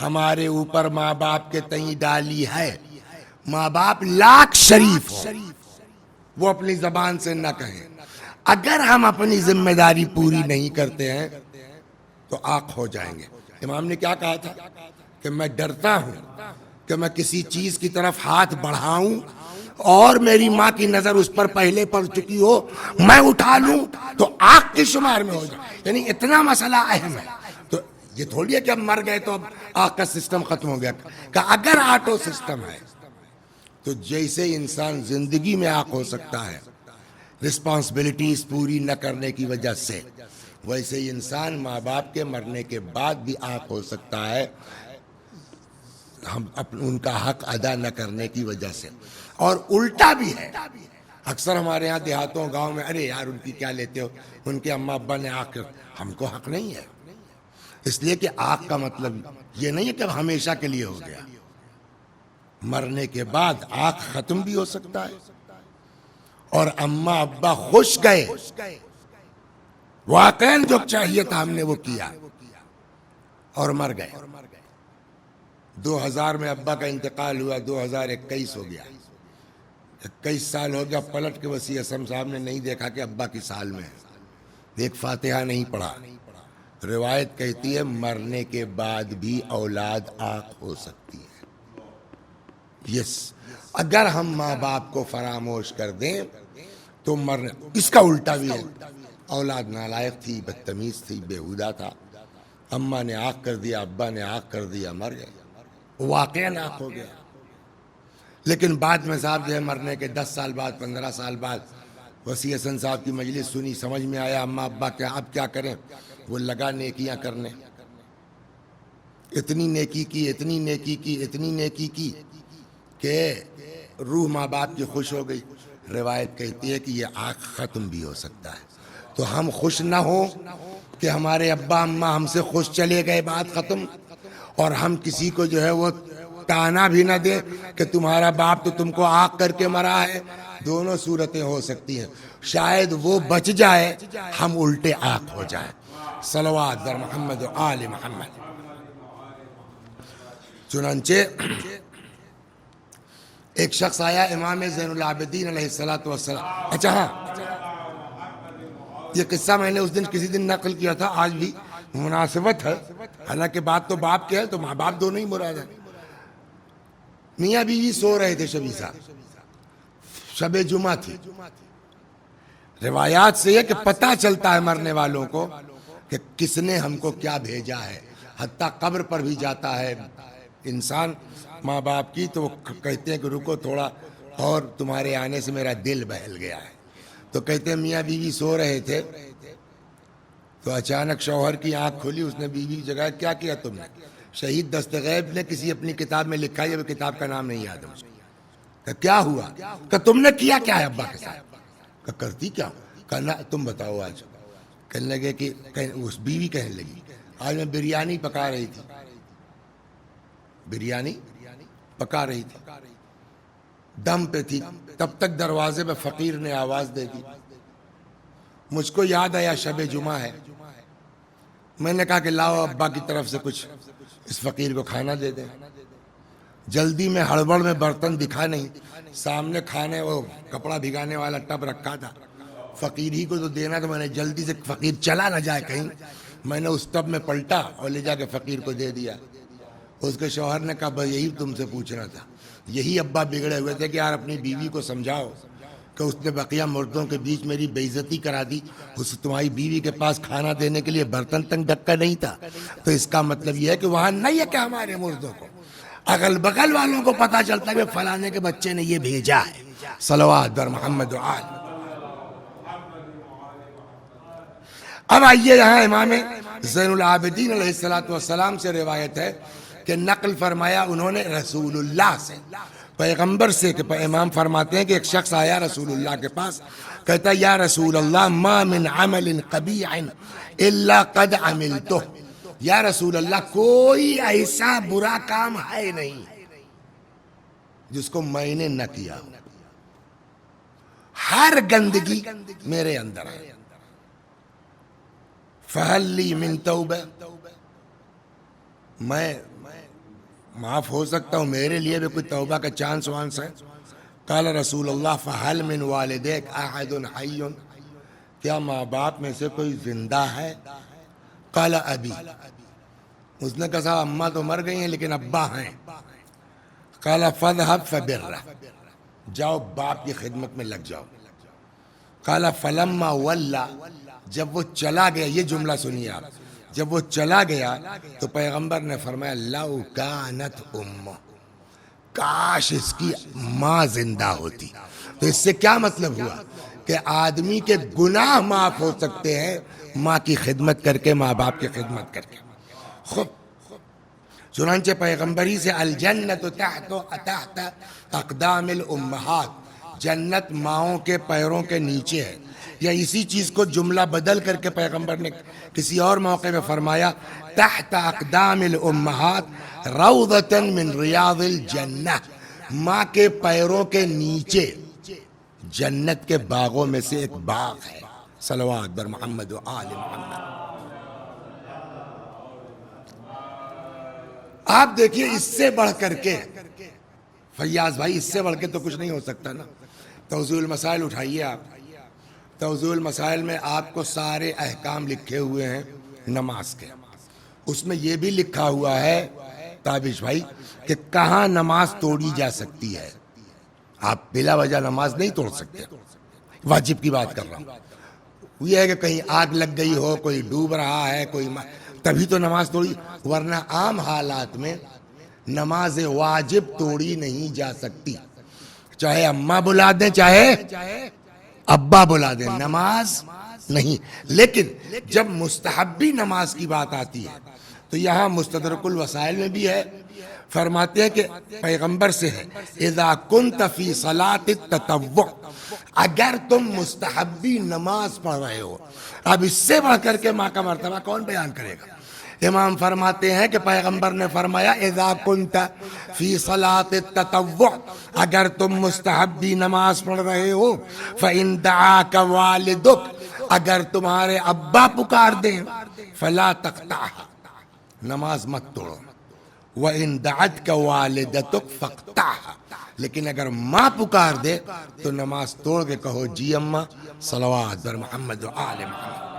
[SPEAKER 5] ہمارے اوپر ماں باپ کے تئیں ڈالی ہے، ماں باپ لاکھ شریف ہو، وہ اپنی زبان سے نہ کہیں، اگر ہم اپنی ذمہ داری پوری نہیں کرتے ہیں تو آق ہو جائیں گے۔ امام نے کیا کہا تھا کہ میں ڈرتا ہوں کہ میں کسی چیز کی طرف ہاتھ بڑھاؤں اور میری ماں کی نظر اس پر پہلے پڑ چکی ہو، میں اٹھا لوں تو آگ کے شمار میں ہو جائے، یعنی اتنا مسئلہ اہم ہے۔ تو یہ تھوڑی ہے کہ اب مر گئے تو اب آگ کا سسٹم ختم ہو گیا، کہ اگر آٹو سسٹم ہے تو جیسے انسان زندگی میں آگ ہو سکتا ہے رسپانسبلٹیز پوری نہ کرنے کی وجہ سے، ویسے ہی انسان ماں باپ کے مرنے کے بعد بھی آگ ہو سکتا ہے ہم ان کا حق ادا نہ کرنے کی وجہ سے۔ اور الٹا بھی ہے، اکثر ہمارے ہاں دیہاتوں گاؤں میں، ارے یار ان کی کیا لیتے ہو، ان کے اماں ابا نے آگ، ہم کو حق نہیں ہے، اس لیے کہ آگ کا مطلب یہ نہیں ہے کہ ہمیشہ کے لیے ہو گیا، مرنے کے بعد آگ ختم بھی ہو سکتا ہے۔ اور اماں ابا خوش گئے، واقعاً جو چاہیے تھا ہم نے وہ کیا، اور مر گئے۔ 2000 میں ابا کا انتقال ہوا، 2021 ہو گیا، 21 سال ہو گیا، پلٹ کے وسیع اعظم صاحب نے نہیں دیکھا کہ ابا کی سال میں ہے، ایک فاتحہ نہیں پڑھا۔ روایت کہتی ہے مرنے کے بعد بھی اولاد آنکھ ہو سکتی ہے۔ یس، اگر ہم ماں باپ کو فراموش کر دیں تو مرنے، اس کا الٹا بھی ہے، اولاد نالائق تھی، بدتمیز تھی، بےہودہ تھا، اماں نے آنکھ کر دیا، ابا نے آنکھ کر دیا، مر گئے، واقعاً آنکھ ہو گیا۔ لیکن بعد میں صاحب جو ہے مرنے کے 10 سال بعد، 15 سال بعد وسیع حسن صاحب کی مجلس سنی، سمجھ میں آیا اماں ابا کیا اب کیا کریں، وہ لگا نیکیاں کرنے، اتنی نیکی کی، اتنی نیکی کی، اتنی نیکی کی کہ روح ماں باپ کی خوش ہو گئی۔ روایت کہتی ہے کہ یہ آنکھ ختم بھی ہو سکتا ہے۔ تو ہم خوش نہ ہوں کہ ہمارے ابا اماں ہم سے خوش چلے گئے، بات ختم، اور ہم کسی کو جو ہے وہ تانا بھی نہ دے کہ تمہارا باپ تو تم کو آگ کر کے مرا ہے۔ دونوں صورتیں ہو سکتی ہیں، شاید وہ بچ جائے، ہم الٹے آگ ہو جائیں۔ صلوات در محمد و آل محمد۔ چنانچہ ایک شخص آیا امام زین العابدین علیہ السلام۔ اچھا ہاں، یہ قصہ میں نے اس دن کسی دن نقل کیا تھا، آج بھی مناسبت ہے، حالانکہ بات تو باپ کے ہے، تو ماں باپ دونوں ہی مراد ہیں۔ میاں بیوی سو رہے تھے، شبی صاحب، شب جمعہ تھی۔ روایات سے یہ کہ پتہ چلتا ہے مرنے والوں کو کہ کس نے ہم کو کیا بھیجا ہے، حتیٰ قبر پر بھی جاتا ہے انسان ماں باپ کی، تو وہ کہتے ہیں کہ رکو تھوڑا، اور تمہارے آنے سے میرا دل بہل گیا ہے۔ تو کہتے ہیں میاں بیوی سو رہے تھے تو اچانک شوہر کی آنکھ کھلی، اس نے بیوی کی جگہ کیا کیا تم نے؟ شہید دستغیب نے کسی اپنی کتاب میں لکھا ہے، وہ کتاب کا نام نہیں یاد ہے مجھے، کہ کیا ہوا، کہ تم نے کیا کیا ہے ابا کے ساتھ، کہ کرتی کیا ہوں، کہ تم بتاؤ آج، کہنے لگے کہ اس بیوی کہنے لگی آج میں بریانی پکا رہی تھی، بریانی پکا رہی تھی، دم پہ تھی، تب تک دروازے پہ فقیر نے آواز دے دی، مجھ کو یاد آیا شب جمعہ ہے، میں نے کہا کہ لاؤ ابا کی طرف سے کچھ اس فقیر کو کھانا دے دیں۔ جلدی میں ہڑبڑ میں برتن دکھا نہیں، سامنے کھانے وہ کپڑا بھگانے والا ٹب رکھا تھا، فقیر ہی کو تو دینا، تو میں نے جلدی سے فقیر چلا نہ جائے کہیں، میں نے اس ٹب میں پلٹا اور لے جا کے فقیر کو دے دیا۔ اس کے شوہر نے کہا بس یہی تم سے پوچھنا تھا، یہی ابا بگڑے ہوئے تھے کہ یار اپنی بیوی کو سمجھاؤ کہ اس نے بقیہ مردوں کے بیچ میری بےعزتی کرا دی، اس تمہاری بیوی کے پاس کھانا دینے کے لیے برتن تک ڈھکا نہیں تھا، تو اس کا مطلب یہ ہے کہ وہاں نہیں ہے کہ ہمارے مردوں کو اگل بغل والوں کو پتا چلتا ہے کہ فلانے کے بچے نے یہ بھیجا ہے۔ صلوات بر محمد و آل۔ اب آئیے یہاں امام زین العابدین علیہ السلام سے روایت ہے کہ نقل فرمایا انہوں نے رسول اللہ سے، پیغمبر سے، کہ امام فرماتے ہیں کہ ایک شخص آیا رسول اللہ کے پاس، کہتا یا رسول اللہ ما من عمل قبیح الا قد عملتہ، یا رسول اللہ کوئی ایسا برا کام ہے نہیں جس کو میں نے نہ کیا، ہر گندگی میرے اندر ہے، فہل لی من توبہ، میں معاف ہو سکتا ہوں، میرے لیے بھی کوئی توبہ کا چانس وانس ہے؟ قال رسول اللہ فہل من والدیک احد حی، کیا ماں باپ میں سے کوئی زندہ ہے؟ قال ابی، اس نے کہا اماں تو مر گئی ہیں لیکن ابا ہیں۔ قال فاذهب فبرہ، جاؤ باپ کی خدمت میں لگ جاؤ۔ قال فلما ولا، جب وہ چلا گیا، یہ جملہ سنیے آپ، جب وہ چلا گیا تو پیغمبر نے فرمایا لو کانت امہ، کاش اس کی ماں زندہ ہوتی۔ تو اس سے کیا مطلب ہوا کہ آدمی کے گناہ معاف ہو سکتے ہیں ماں کی خدمت کر کے، ماں باپ کی خدمت کر کے۔ خوب چنانچہ پیغمبری سے الجنت تحت اقدام الامہات، جنت ماؤں کے پیروں کے نیچے ہے، یا اسی چیز کو جملہ بدل کر کے پیغمبر نے کسی اور موقع میں فرمایا تحت اقدام الامہات روضۃ من ریاض الجنہ، ماں کے پیروں کے نیچے جنت کے باغوں میں سے ایک باغ ہے۔ صلوات بر محمد و آل محمد۔ آپ دیکھیے اس سے بڑھ کر کے فیاض بھائی، اس سے بڑھ کے تو کچھ نہیں ہو سکتا نا۔ توضیح المسائل اٹھائیے آپ، توضیح المسائل میں آپ کو سارے احکام لکھے ہوئے ہیں نماز کے، اس میں یہ بھی لکھا ہوا ہے تابش بھائی کہ کہاں نماز توڑی جا سکتی ہے۔ آپ بلا وجہ نماز نہیں توڑ سکتے، واجب کی بات کر رہا ہوں۔ یہ ہے کہ کہیں آگ لگ گئی ہو، کوئی ڈوب رہا ہے، کوئی تبھی تو نماز توڑی، ورنہ عام حالات میں نماز واجب توڑی نہیں جا سکتی، چاہے اماں بلا دیں چاہے ابا بلا دیں، نماز نہیں۔ لیکن جب مستحبی نماز کی بات آتی ہے تو یہاں مستدرک الوسائل میں بھی ہے، فرماتے ہیں کہ پیغمبر سے ہے اذا کنت فی صلاۃ التطوع، اگر تم مستحبی نماز پڑھ رہے ہو۔ اب اس سے بڑھ کر کے ماں کا مرتبہ کون بیان کرے گا؟ امام فرماتے ہیں کہ پیغمبر نے فرمایا اذا کنت فی صلاۃ التطوع، اگر تم مستحبی نماز پڑھ رہے ہو، فإن دعاک والدک، اگر تمہارے ابا پکار دیں، فلا تقطعها، نماز مت توڑو، وإن دعتک والدتک فاقطعها، لیکن اگر ماں پکار دے تو نماز توڑ کے کہو جی اماں، صلوات بر محمد و آل محمد۔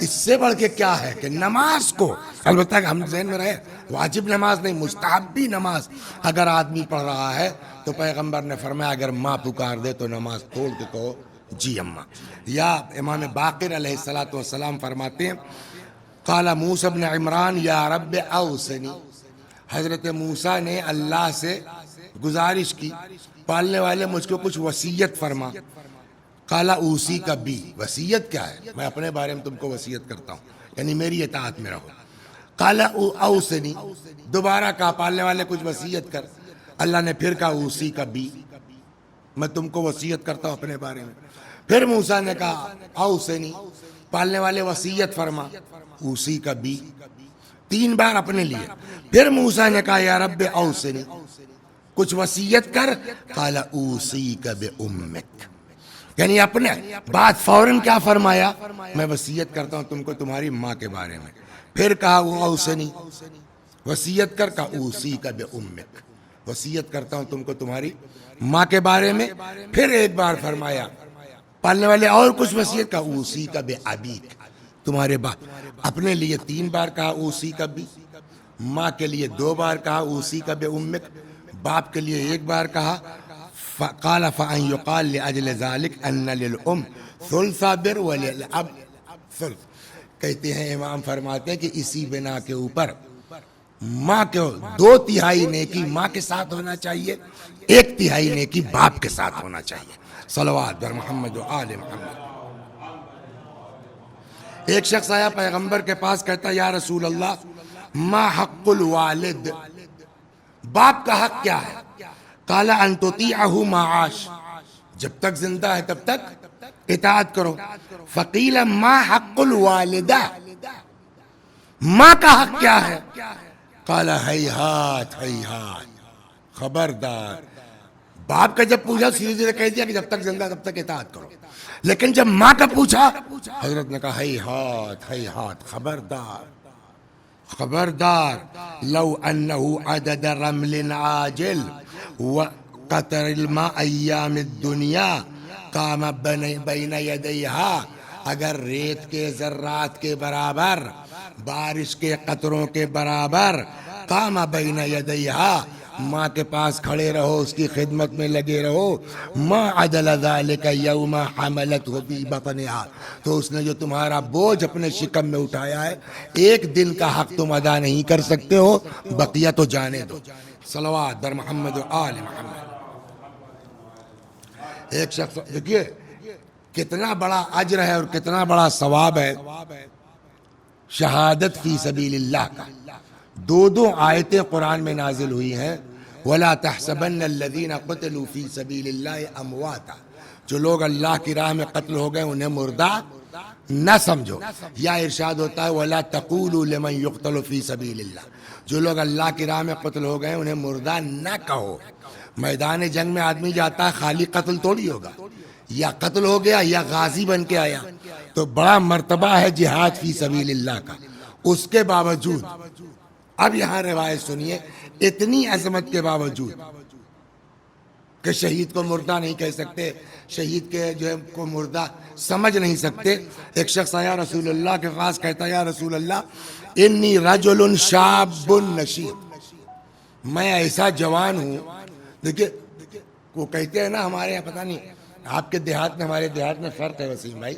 [SPEAKER 5] اس سے بڑھ کے کیا ہے کہ نماز کو، البتہ ہم ذہن میں رہے واجب نماز نہیں، مستحبی نماز اگر آدمی پڑھ رہا ہے تو پیغمبر نے فرمایا اگر ماں پکار دے تو نماز توڑ کے کہو جی اماں۔ یا امام باقر علیہ السلام فرماتے ہیں قال موسیٰ بن عمران یا رب اوصنی، حضرت موسیٰ نے اللہ سے گزارش کی پالنے والے مجھ کو کچھ وصیت فرما۔ قال اوصی کا بھی، وصیت کیا ہے؟ میں اپنے بارے میں تم کو وصیت کرتا ہوں، یعنی میری اطاعت میں رہو۔ قال اوصنی، دوبارہ کہا پالنے والے کچھ وصیت کر، اللہ نے پھر کہا اوصی کا بھی، میں تم کو وصیت کرتا ہوں اپنے بارے میں۔ پھر موسیٰ نے کہا اوصنی، پالنے والے وصیت فرما، اوصی کا بھی 3 بار اپنے لیے. پھر موسیٰ نے کہا یا رب اوصنی، کچھ وصیت کر. قال اوصی کا بأمک، یعنی اپنے بعد فوراً کیا فرمایا؟ میں وصیت کرتا ہوں تم کو تمہاری ماں کے بارے میں. پھر کہا وہ اوصنی، وصیت کر. کہا اوصی کا بأمک، وصیت کرتا ہوں تم کو تمہاری ماں کے بارے میں. پھر ایک بار فرمایا پالنے والے اور کچھ وصیت. کا اوصی کا بأبیک، تمہارے باپ. اپنے لیے 3 بار کہا اوصی کا بھی، ماں کے لیے 2 بار کہا اوصی کا بأمک، باپ کے لیے 1 بار کہا. قال فأن يقال لأجل ذلك أن للأم ثلث بر وللأب ثلث. کہتے ہیں امام فرماتے ہیں کہ اسی بنا کے اوپر ماں کے 2/3 نیکی ماں کے ساتھ ہونا چاہیے، 1/3 نیکی باپ کے ساتھ ہونا چاہیے. صلوات بر محمد و آل محمد. ایک شخص آیا پیغمبر کے پاس، کہتا یا رسول اللہ ما حق الوالد، باپ کا حق کیا ہے؟ قال ان تطیعہ ما عاش، جب تک زندہ ہے تب تک اطاعت کرو. فقیل ما حق الوالدہ، ماں کا حق کیا ہے؟ قال ہیہات ہیہات، خبردار. باپ کا جب پوچھا سیدھے کہہ دیا کہ جب تک زندہ تب تک اطاعت کرو، لیکن جب ماں کا پوچھا حضرت نے کہا ہیہات ہیہات، خبردار خبردار. لو انه عدد رمل عاجل وقطر الماء ایام الدنیا قام بین یدیہا، اگر ریت کے ذرات کے برابر، بارش کے قطروں کے برابر، قام بین یدیہا، ماں کے پاس کھڑے رہو، اس کی خدمت میں لگے رہو. ما عدل ذالک یوم حملتہ فی بطنہا، تو اس نے جو تمہارا بوجھ اپنے شکم میں اٹھایا ہے 1 دن کا حق تم ادا نہیں کر سکتے ہو، بقیہ تو جانے دو. صلوات در محمد و آل محمد. ایک شخص دیکھیے کتنا بڑا اجر ہے اور کتنا بڑا ثواب ہے شہادت فی سبیل اللہ کا. 2 آیتیں قرآن میں نازل ہوئی ہیں. وَلَا تَحْسَبَنَّ الَّذِينَ قُتِلُوا فِي سَبِيلِ اللَّهِ أَمْوَاتًا، جو لوگ اللہ کی راہ میں قتل ہو گئے انہیں مردہ نہ سمجھو. یا ارشاد ہوتا ہے وَلَا تَقُولُوا لِمَنْ يُقْتَلُ فِي سَبِيلِ اللَّهِ، جو لوگ اللہ کی راہ میں قتل ہو گئے انہیں مردہ نہ کہو. میدان جنگ میں آدمی جاتا ہے خالی قتل تھوڑی ہوگا، یا قتل ہو گیا یا غازی بن کے آیا، تو بڑا مرتبہ ہے جہاد فی سبیل اللہ کا. اس کے باوجود اب یہاں روایت سنیے، اتنی عظمت کے باوجود کہ شہید کو مردہ نہیں کہہ سکتے، شہید کے جو ہے کو مردہ سمجھ نہیں سکتے. ایک شخص آیا رسول اللہ کے پاس، کہتا یا رسول اللہ انی رجل شاب نشیب، میں ایسا جوان ہوں. دیکھیے وہ کہتے ہیں نا ہمارے یہاں، پتہ نہیں آپ کے دیہات میں ہمارے دیہات میں فرق ہے وسیم بھائی.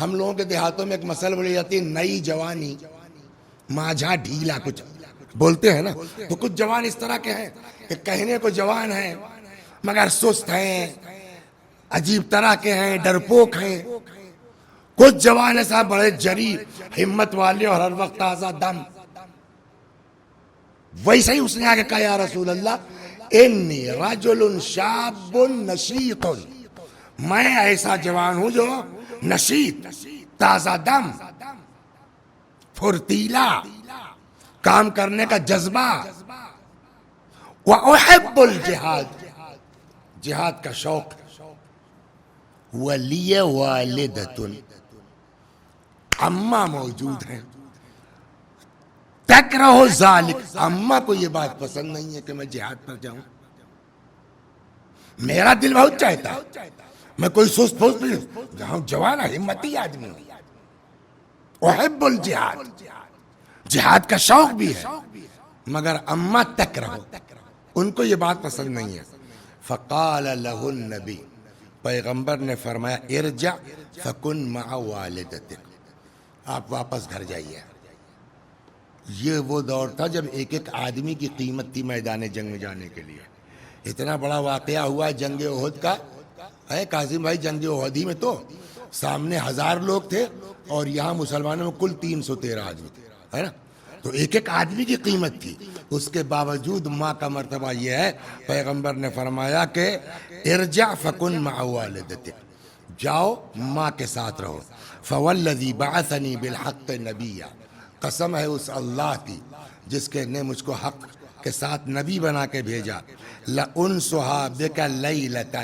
[SPEAKER 5] ہم لوگوں کے دیہاتوں میں ایک مسئلہ بولی جاتی ہے نئی جوانی ماجھا ڈھیلا، کچھ بولتے ہیں نا. تو کچھ جوان اس طرح کے ہیں کہ کہنے کو جوان ہیں مگر سست ہیں، عجیب طرح کے ہیں، ڈرپوک ہیں. کچھ جوان ایسا بڑے جری ہمت والے اور ہر وقت تازہ دم. ویسے ہی اس نے آگے کہا یا رسول اللہ انی رجل شاب نشیط، میں ایسا جوان ہوں جو نشیط، تازہ دم، پھرتیلا، کام کرنے کا جذبہ، وَأُحِبُّ الْجِهَادِ، جہاد کا شوق. وَلِيَ وَالِدَةٌ، اماں موجود ہیں. تَكْرَهُ ذَلِكَ، اماں کو یہ بات پسند نہیں ہے کہ میں جہاد پر جاؤں. میرا دل بہت چاہتا ہے میں کوئی سست پھوست نہیں ہوں، جوان ہمتی آدمی ہوں. احب الجہاد، جہاد کا شوق بھی ہے، مگر اما تکرہ، ان کو یہ بات پسند نہیں ہے. فقال له النبی، پیغمبر نے فرمایا ارجع فکن مع والدتک، آپ واپس گھر جائیے. یہ وہ دور تھا جب ایک ایک آدمی کی قیمت تھی میدان جنگ میں جانے کے لیے. اتنا بڑا واقعہ ہوا جنگ احد کا. قاسم بھائی جنگ احد ہی میں تو سامنے 1000 لوگ تھے اور یہاں مسلمانوں میں کل 313 آدمی تھے، ہے نا. تو ایک ایک آدمی کی قیمت تھی. اس کے باوجود ماں کا مرتبہ یہ ہے، پیغمبر نے فرمایا کہ ارجع فکن مع والدتک، جاؤ ماں کے ساتھ رہو. فوالذی بعثنی بالحق نبیا، قسم ہے اس اللہ کی جس کے نے مجھ کو حق کے ساتھ نبی بنا کے بھیجا. لأنسھا بک لیلۃ،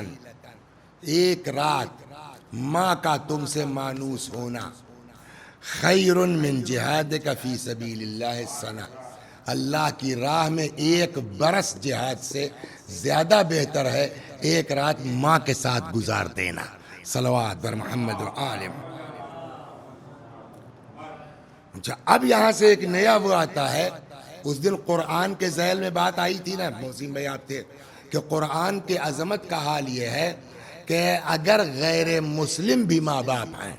[SPEAKER 5] ایک رات ماں کا تم سے مانوس ہونا، خیر من جہادک فی سبیل اللہ السنہ، اللہ کی راہ میں ایک برس جہاد سے زیادہ بہتر ہے ایک رات ماں کے ساتھ گزار دینا. صلوات بر محمد و آل محمد. اچھا، اب یہاں سے ایک نیا وہ آتا ہے. اس دن قرآن کے ذیل میں بات آئی تھی نا محسن بھائی آپ تھے، کہ قرآن کے عظمت کا حال یہ ہے کہ اگر غیر مسلم بھی ماں باپ ہیں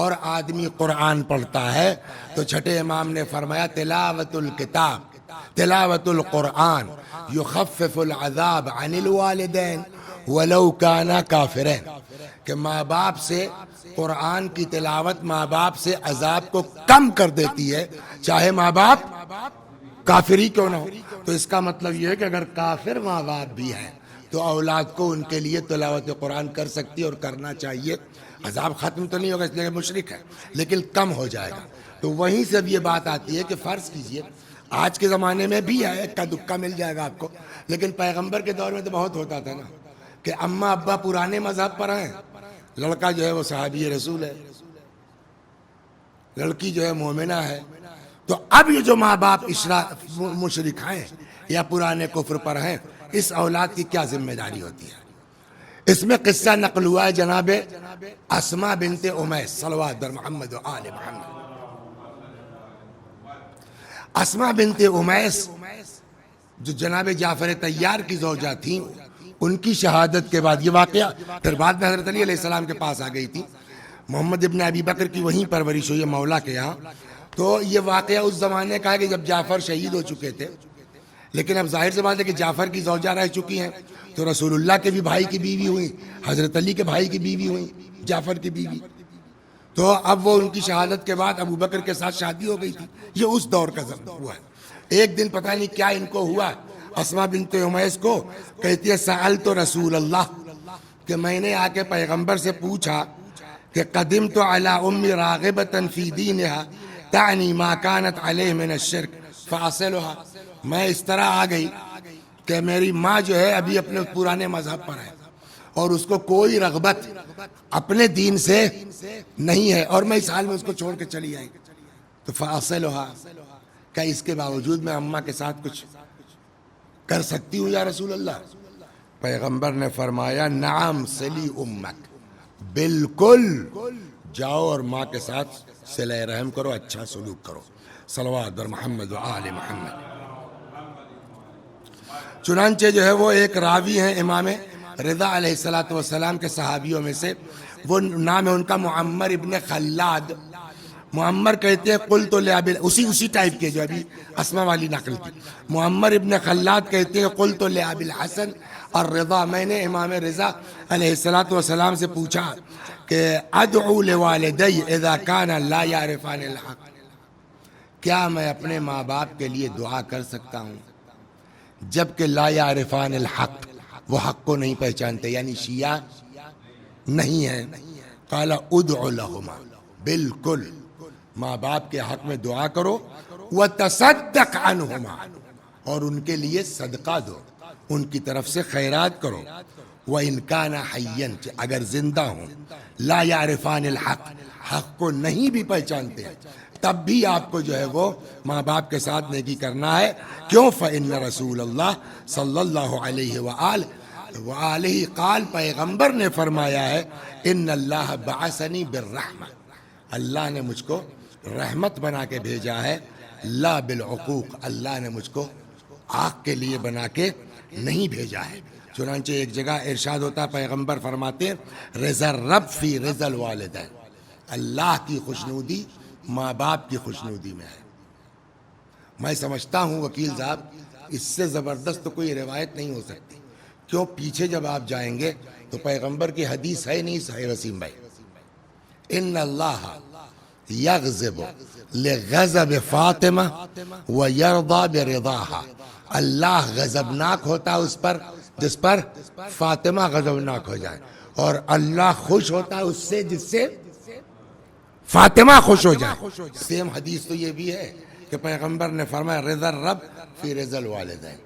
[SPEAKER 5] اور آدمی قرآن پڑھتا ہے تو چھٹے امام نے فرمایا تلاوت الکتاب، تلاوت القرآن یخفف العذاب عن الوالدین ولو کانا کافرین، کہ ماں باپ سے قرآن کی تلاوت ماں باپ سے عذاب کو کم کر دیتی ہے، چاہے ماں باپ کافر ہی کیوں نہ ہو. تو اس کا مطلب یہ ہے کہ اگر کافر ماں باپ بھی ہیں تو اولاد کو ان کے لیے تلاوت قرآن کر سکتی ہے اور کرنا چاہیے. عذاب ختم تو نہیں ہوگا اس لیے کہ مشرک ہے، لیکن کم ہو جائے گا. تو وہیں سے بھی یہ بات آتی ہے کہ فرض کیجئے آج کے زمانے میں بھی ہے، اکا دکا مل جائے گا آپ کو، لیکن پیغمبر کے دور میں تو بہت ہوتا تھا نا کہ اماں ابا پرانے مذہب پر ہیں، لڑکا جو ہے وہ صحابی رسول ہے، لڑکی جو ہے مومنہ ہے. تو اب یہ جو ماں باپ مشرک ہیں یا پرانے کفر پر ہیں، اس اولاد کی کیا ذمہ داری ہوتی ہے؟ اس میں قصہ نقل ہوا ہے جناب اسماء بنت امیس، صلوات بر محمد و آل محمد. اسماء بنت امیس جو جناب جعفر طیار کی زوجہ تھیں، ان کی شہادت کے بعد یہ واقعہ پھر بعد میں حضرت علی علیہ السلام کے پاس آ گئی تھی. محمد ابن ابی بکر کی وہیں پرورش ہوئی ہے مولا کے یہاں. تو یہ واقعہ اس زمانے کا ہے کہ جب جعفر شہید ہو چکے تھے، لیکن اب ظاہر سی بات ہے کہ جعفر کی زوجہ رہ چکی ہیں تو رسول اللہ کے بھی بھائی کی بیوی ہوئی، حضرت علی کے بھائی کی بیوی ہوئی، جعفر کی بیوی. تو اب وہ ان کی شہادت کے بعد ابو بکر کے ساتھ شادی ہو گئی تھی. یہ اس دور کا ہوا ہے. ایک دن پتہ نہیں کیا ان کو ہوا، اسماء بنت امیس کو کہتی ہے سألت رسول اللہ، کہ میں نے آ کے پیغمبر سے پوچھا کہ قدمت علی امی راغبۃ فی دینہا تعنی ما کانت علیہ من الشرک فاصلھا، میں اس طرح آ گئی کہ میری ماں جو ہے ابھی اپنے پرانے مذہب پر ہے اور اس کو کوئی رغبت اپنے دین سے نہیں ہے اور میں اس حال میں اس کو چھوڑ کے چلی آئی. تو فاصلھا، کیا اس کے باوجود میں اماں کے ساتھ کچھ کر سکتی ہوں یا رسول اللہ؟ پیغمبر نے فرمایا نعم صلی امک، بالکل جاؤ اور ماں کے ساتھ صلہ رحم کرو، اچھا سلوک کرو. صلوات بر محمد و آل محمد. چنانچہ جو ہے وہ ایک راوی ہیں امام رضا علیہ السلام کے صحابیوں میں سے، وہ نام ہے ان کا معمر ابن خلاد. معمر کہتے ہیں قلت لابی، اسی ٹائپ کے جو ابھی اسماء والی نقل کی. معمر ابن خلاد کہتے ہیں قلت لابی الحسن الرضا، میں نے امام رضا علیہ السلام سے پوچھا کہ ادعو لوالدی اذا کان لا یعرفان الحق، کیا میں اپنے ماں باپ کے لیے دعا کر سکتا ہوں جبکہ لا یعرفان الحق، وہ حق کو نہیں پہچانتے، یعنی شیعہ نہیں ہیں. قال ادعو لہما، بالکل ماں باپ کے حق میں دعا کرو. وتصدق عنہما، اور ان کے لیے صدقہ دو، ان کی طرف سے خیرات کرو. وَإِنْ كَانَ حَيًّا، اگر زندہ ہوں، لا یعرفان الحق، حق کو نہیں بھی پہچانتے ہیں، تب بھی آپ کو جو ہے وہ ماں باپ کے ساتھ نیکی کرنا ہے. کیوں؟ فَإِنَّ رسول اللہ صلی اللہ علیہ وآلہ قال، پیغمبر نے فرمایا ہے ان اللہ بعثنی بالرحمہ، اللہ نے مجھ کو رحمت بنا کے بھیجا ہے، لا بالعقوق، اللہ نے مجھ کو آگ کے لیے بنا کے نہیں بھیجا ہے. چنانچہ ایک جگہ ارشاد ہوتا، پیغمبر فرماتے ہیں رضا الرب فی رضا الوالدین، اللہ کی خوشنودی ماں باپ کی خوشنودی میں ہے. میں سمجھتا ہوں وکیل صاحب اس سے زبردست کوئی روایت نہیں ہو سکتی. کیوں؟ پیچھے جب آپ جائیں گے تو پیغمبر کی حدیث ہے نہیں صحیح وسیم بھائی، ان اللہ یغضب لغضب فاطمہ ویرضی برضاہا، اللہ غضبناک ہوتا اس پر جس پر فاطمہ غضبناک ہو جائے، اور اللہ خوش ہوتا ہے اس سے جس سے فاطمہ خوش ہو جائے. سیم حدیث تو یہ بھی ہے کہ پیغمبر نے فرمایا رضا الرب فی رضا الوالدین،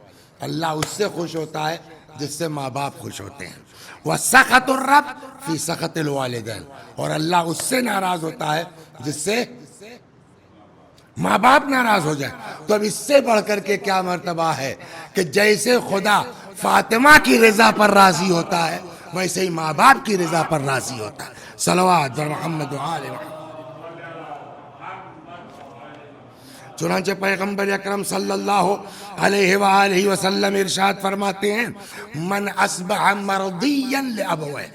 [SPEAKER 5] اللہ اس سے خوش ہوتا ہے جس سے ماں باپ خوش ہوتے ہیں. وسخط الرب فی سخط الوالدین، اور اللہ اس سے ناراض ہوتا ہے جس سے ماں باپ ناراض ہو جائے. تو اب اس سے بڑھ کر کے کیا مرتبہ ہے کہ جیسے خدا فاطمہ کی رضا پر راضی ہوتا ہے ویسے ہی ماں باپ کی رضا پر راضی ہوتا ہے. صلوات بر محمد و آل محمد. چنانچہ پیغمبر اکرم صلی اللہ علیہ وآلہ وسلم ارشاد فرماتے ہیں من اصبح مرضیا لابویہ،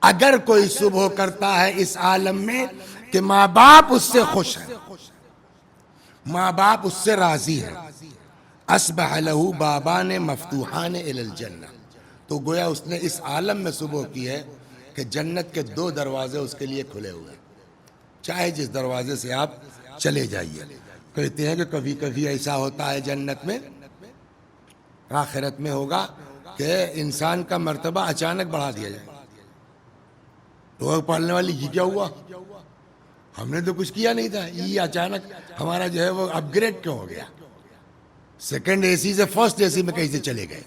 [SPEAKER 5] اگر کوئی صبح کرتا ہے اس عالم میں کہ ماں باپ اس سے خوش ہیں، ماں باپ اس سے راضی ہیں، اصبح لہ بابان مفتوحان الی الجنہ، تو گویا اس نے اس عالم میں صبح کی ہے کہ جنت کے 2 دروازے اس کے لیے کھلے ہوئے ہیں، چاہے جس دروازے سے آپ چلے جائیے. کہتے ہیں کہ کبھی کبھی ایسا ہوتا ہے جنت میں، آخرت میں ہوگا کہ انسان کا مرتبہ اچانک بڑھا دیا جائے. لوگ پڑھنے والی یہ کیا ہوا، ہم نے تو کچھ کیا نہیں تھا، یہ اچانک ہمارا جو ہے وہ اپ گریڈ کیوں ہو گیا، سیکنڈ اے سی سے فرسٹ اے سی میں کیسے چلے گئے.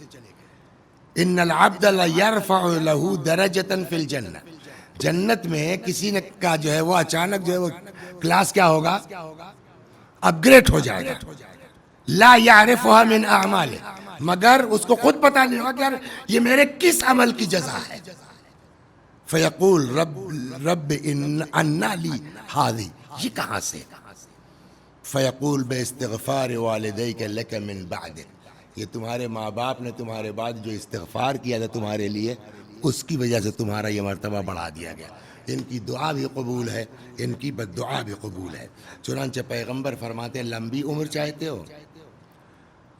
[SPEAKER 5] ان العبد لیرفع لہ درجۃ فی الجنہ، جنت میں کسی نے کا جو ہے وہ اچانک جو ہے وہ کلاس کیا ہوگا، اپ گریڈ ہو جائے گا. لا یعرفها من اعمالہ، مگر اس کو خود پتہ نہیں ہوگا کہ یار یہ میرے کس عمل کی جزا ہے. فیقول رب انا لی ہذی، یہ کہاں سے، فیقول باستغفار والدیک لک من بعد، یہ تمہارے ماں باپ نے تمہارے بعد جو استغفار کیا تھا تمہارے لیے اس کی وجہ سے تمہارا یہ مرتبہ بڑھا دیا گیا. ان کی دعا بھی قبول ہے، ان کی بد دعا بھی قبول ہے. چنانچہ پیغمبر فرماتے ہیں لمبی عمر چاہتے ہو،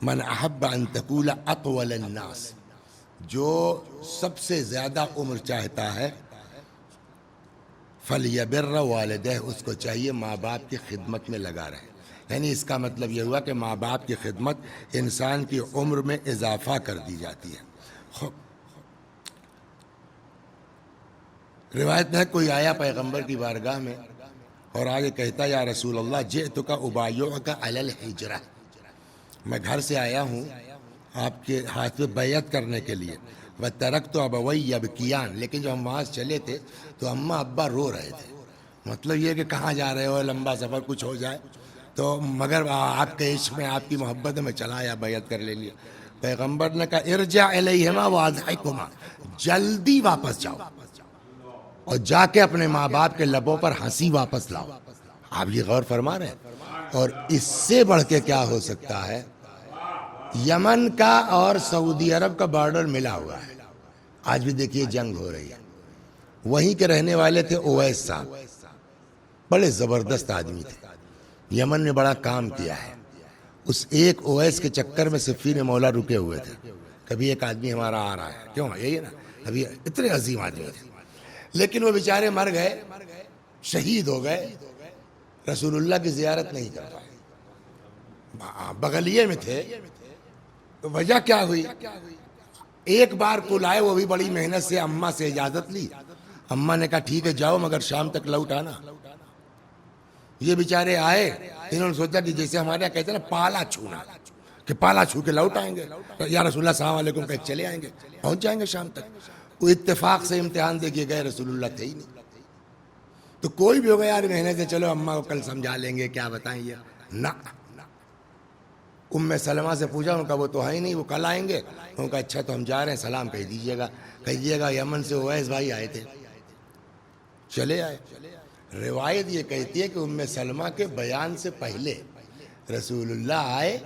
[SPEAKER 5] من احب ان تکون اطول الناس، جو سب سے زیادہ عمر چاہتا ہے، فلیبر والدہ، اس کو چاہیے ماں باپ کی خدمت میں لگا رہے. یعنی اس کا مطلب یہ ہوا کہ ماں باپ کی خدمت انسان کی عمر میں اضافہ کر دی جاتی ہے. روایت میں کوئی آیا پیغمبر کی بارگاہ میں اور آگے کہتا یا رسول اللہ جئتک ابایعک علی الحجرہ، میں گھر سے آیا ہوں آپ کے ہاتھ میں بیعت کرنے کے لیے. وترکت ابوی یبکیان، لیکن جب ہم وہاں سے چلے تھے تو اماں ابا رو رہے تھے. مطلب یہ کہ کہاں جا رہے ہو، لمبا سفر کچھ ہو جائے تو، مگر آپ کے عشق میں آپ کی محبت میں چلا آیا، بیعت کر لے لیا. پیغمبر نے کہا ارجع الیہما واضحکما، جلدی واپس جاؤ اور جا کے اپنے ماں باپ کے لبوں پر ہنسی واپس لاؤ. آپ یہ غور فرما رہے ہیں. اور اس سے بڑھ کے کیا ہو سکتا ہے، یمن کا اور سعودی عرب کا بارڈر ملا ہوا ہے، آج بھی دیکھیے جنگ ہو رہی ہے. وہیں کے رہنے والے تھے اویس صاحب، بڑے زبردست آدمی تھے، یمن میں بڑا کام کیا ہے. اس ایک اویس کے چکر میں سفیر مولا رکے ہوئے تھے. کبھی ایک آدمی ہمارا آ رہا ہے، کیوں یہی ہے نا، ابھی اتنے عظیم آدمی تھے، لیکن وہ بیچارے مر گئے، شہید ہو گئے، رسول اللہ کی زیارت نہیں کر پائے. بغلیے میں تھے، وجہ کیا ہوئی، ایک بار کل آئے، وہ بھی بڑی محنت سے اماں سے اجازت لی. اماں نے کہا ٹھیک ہے جاؤ مگر شام تک لوٹ آنا. یہ بیچارے آئے، انہوں نے سوچا کہ جیسے ہمارے یہاں کہتے ہیں نا پالا چھونا، کہ پالا چھو کے لوٹ آئیں گے، یا رسول اللہ السلام علیکم کہ چلے آئیں گے، پہنچ جائیں گے شام تک. وہ اتفاق سے امتحان دے کے گئے، رسول اللہ تھے ہی نہیں. تو کوئی بھی ہوگا یار محنت سے چلو اماں کو کل سمجھا لیں گے، کیا بتائیں یہ، نہ. ام سلمہ سے پوچھا، ان کا وہ تو ہے ہی نہیں، وہ کل آئیں گے. ان کا اچھا تو ہم جا رہے ہیں، سلام کہہ دیجیے گا یمن سے اویس بھائی آئے تھے. چلے آئے. روایت یہ کہتی ہے کہ ام سلمہ کے بیان سے پہلے رسول اللہ آئے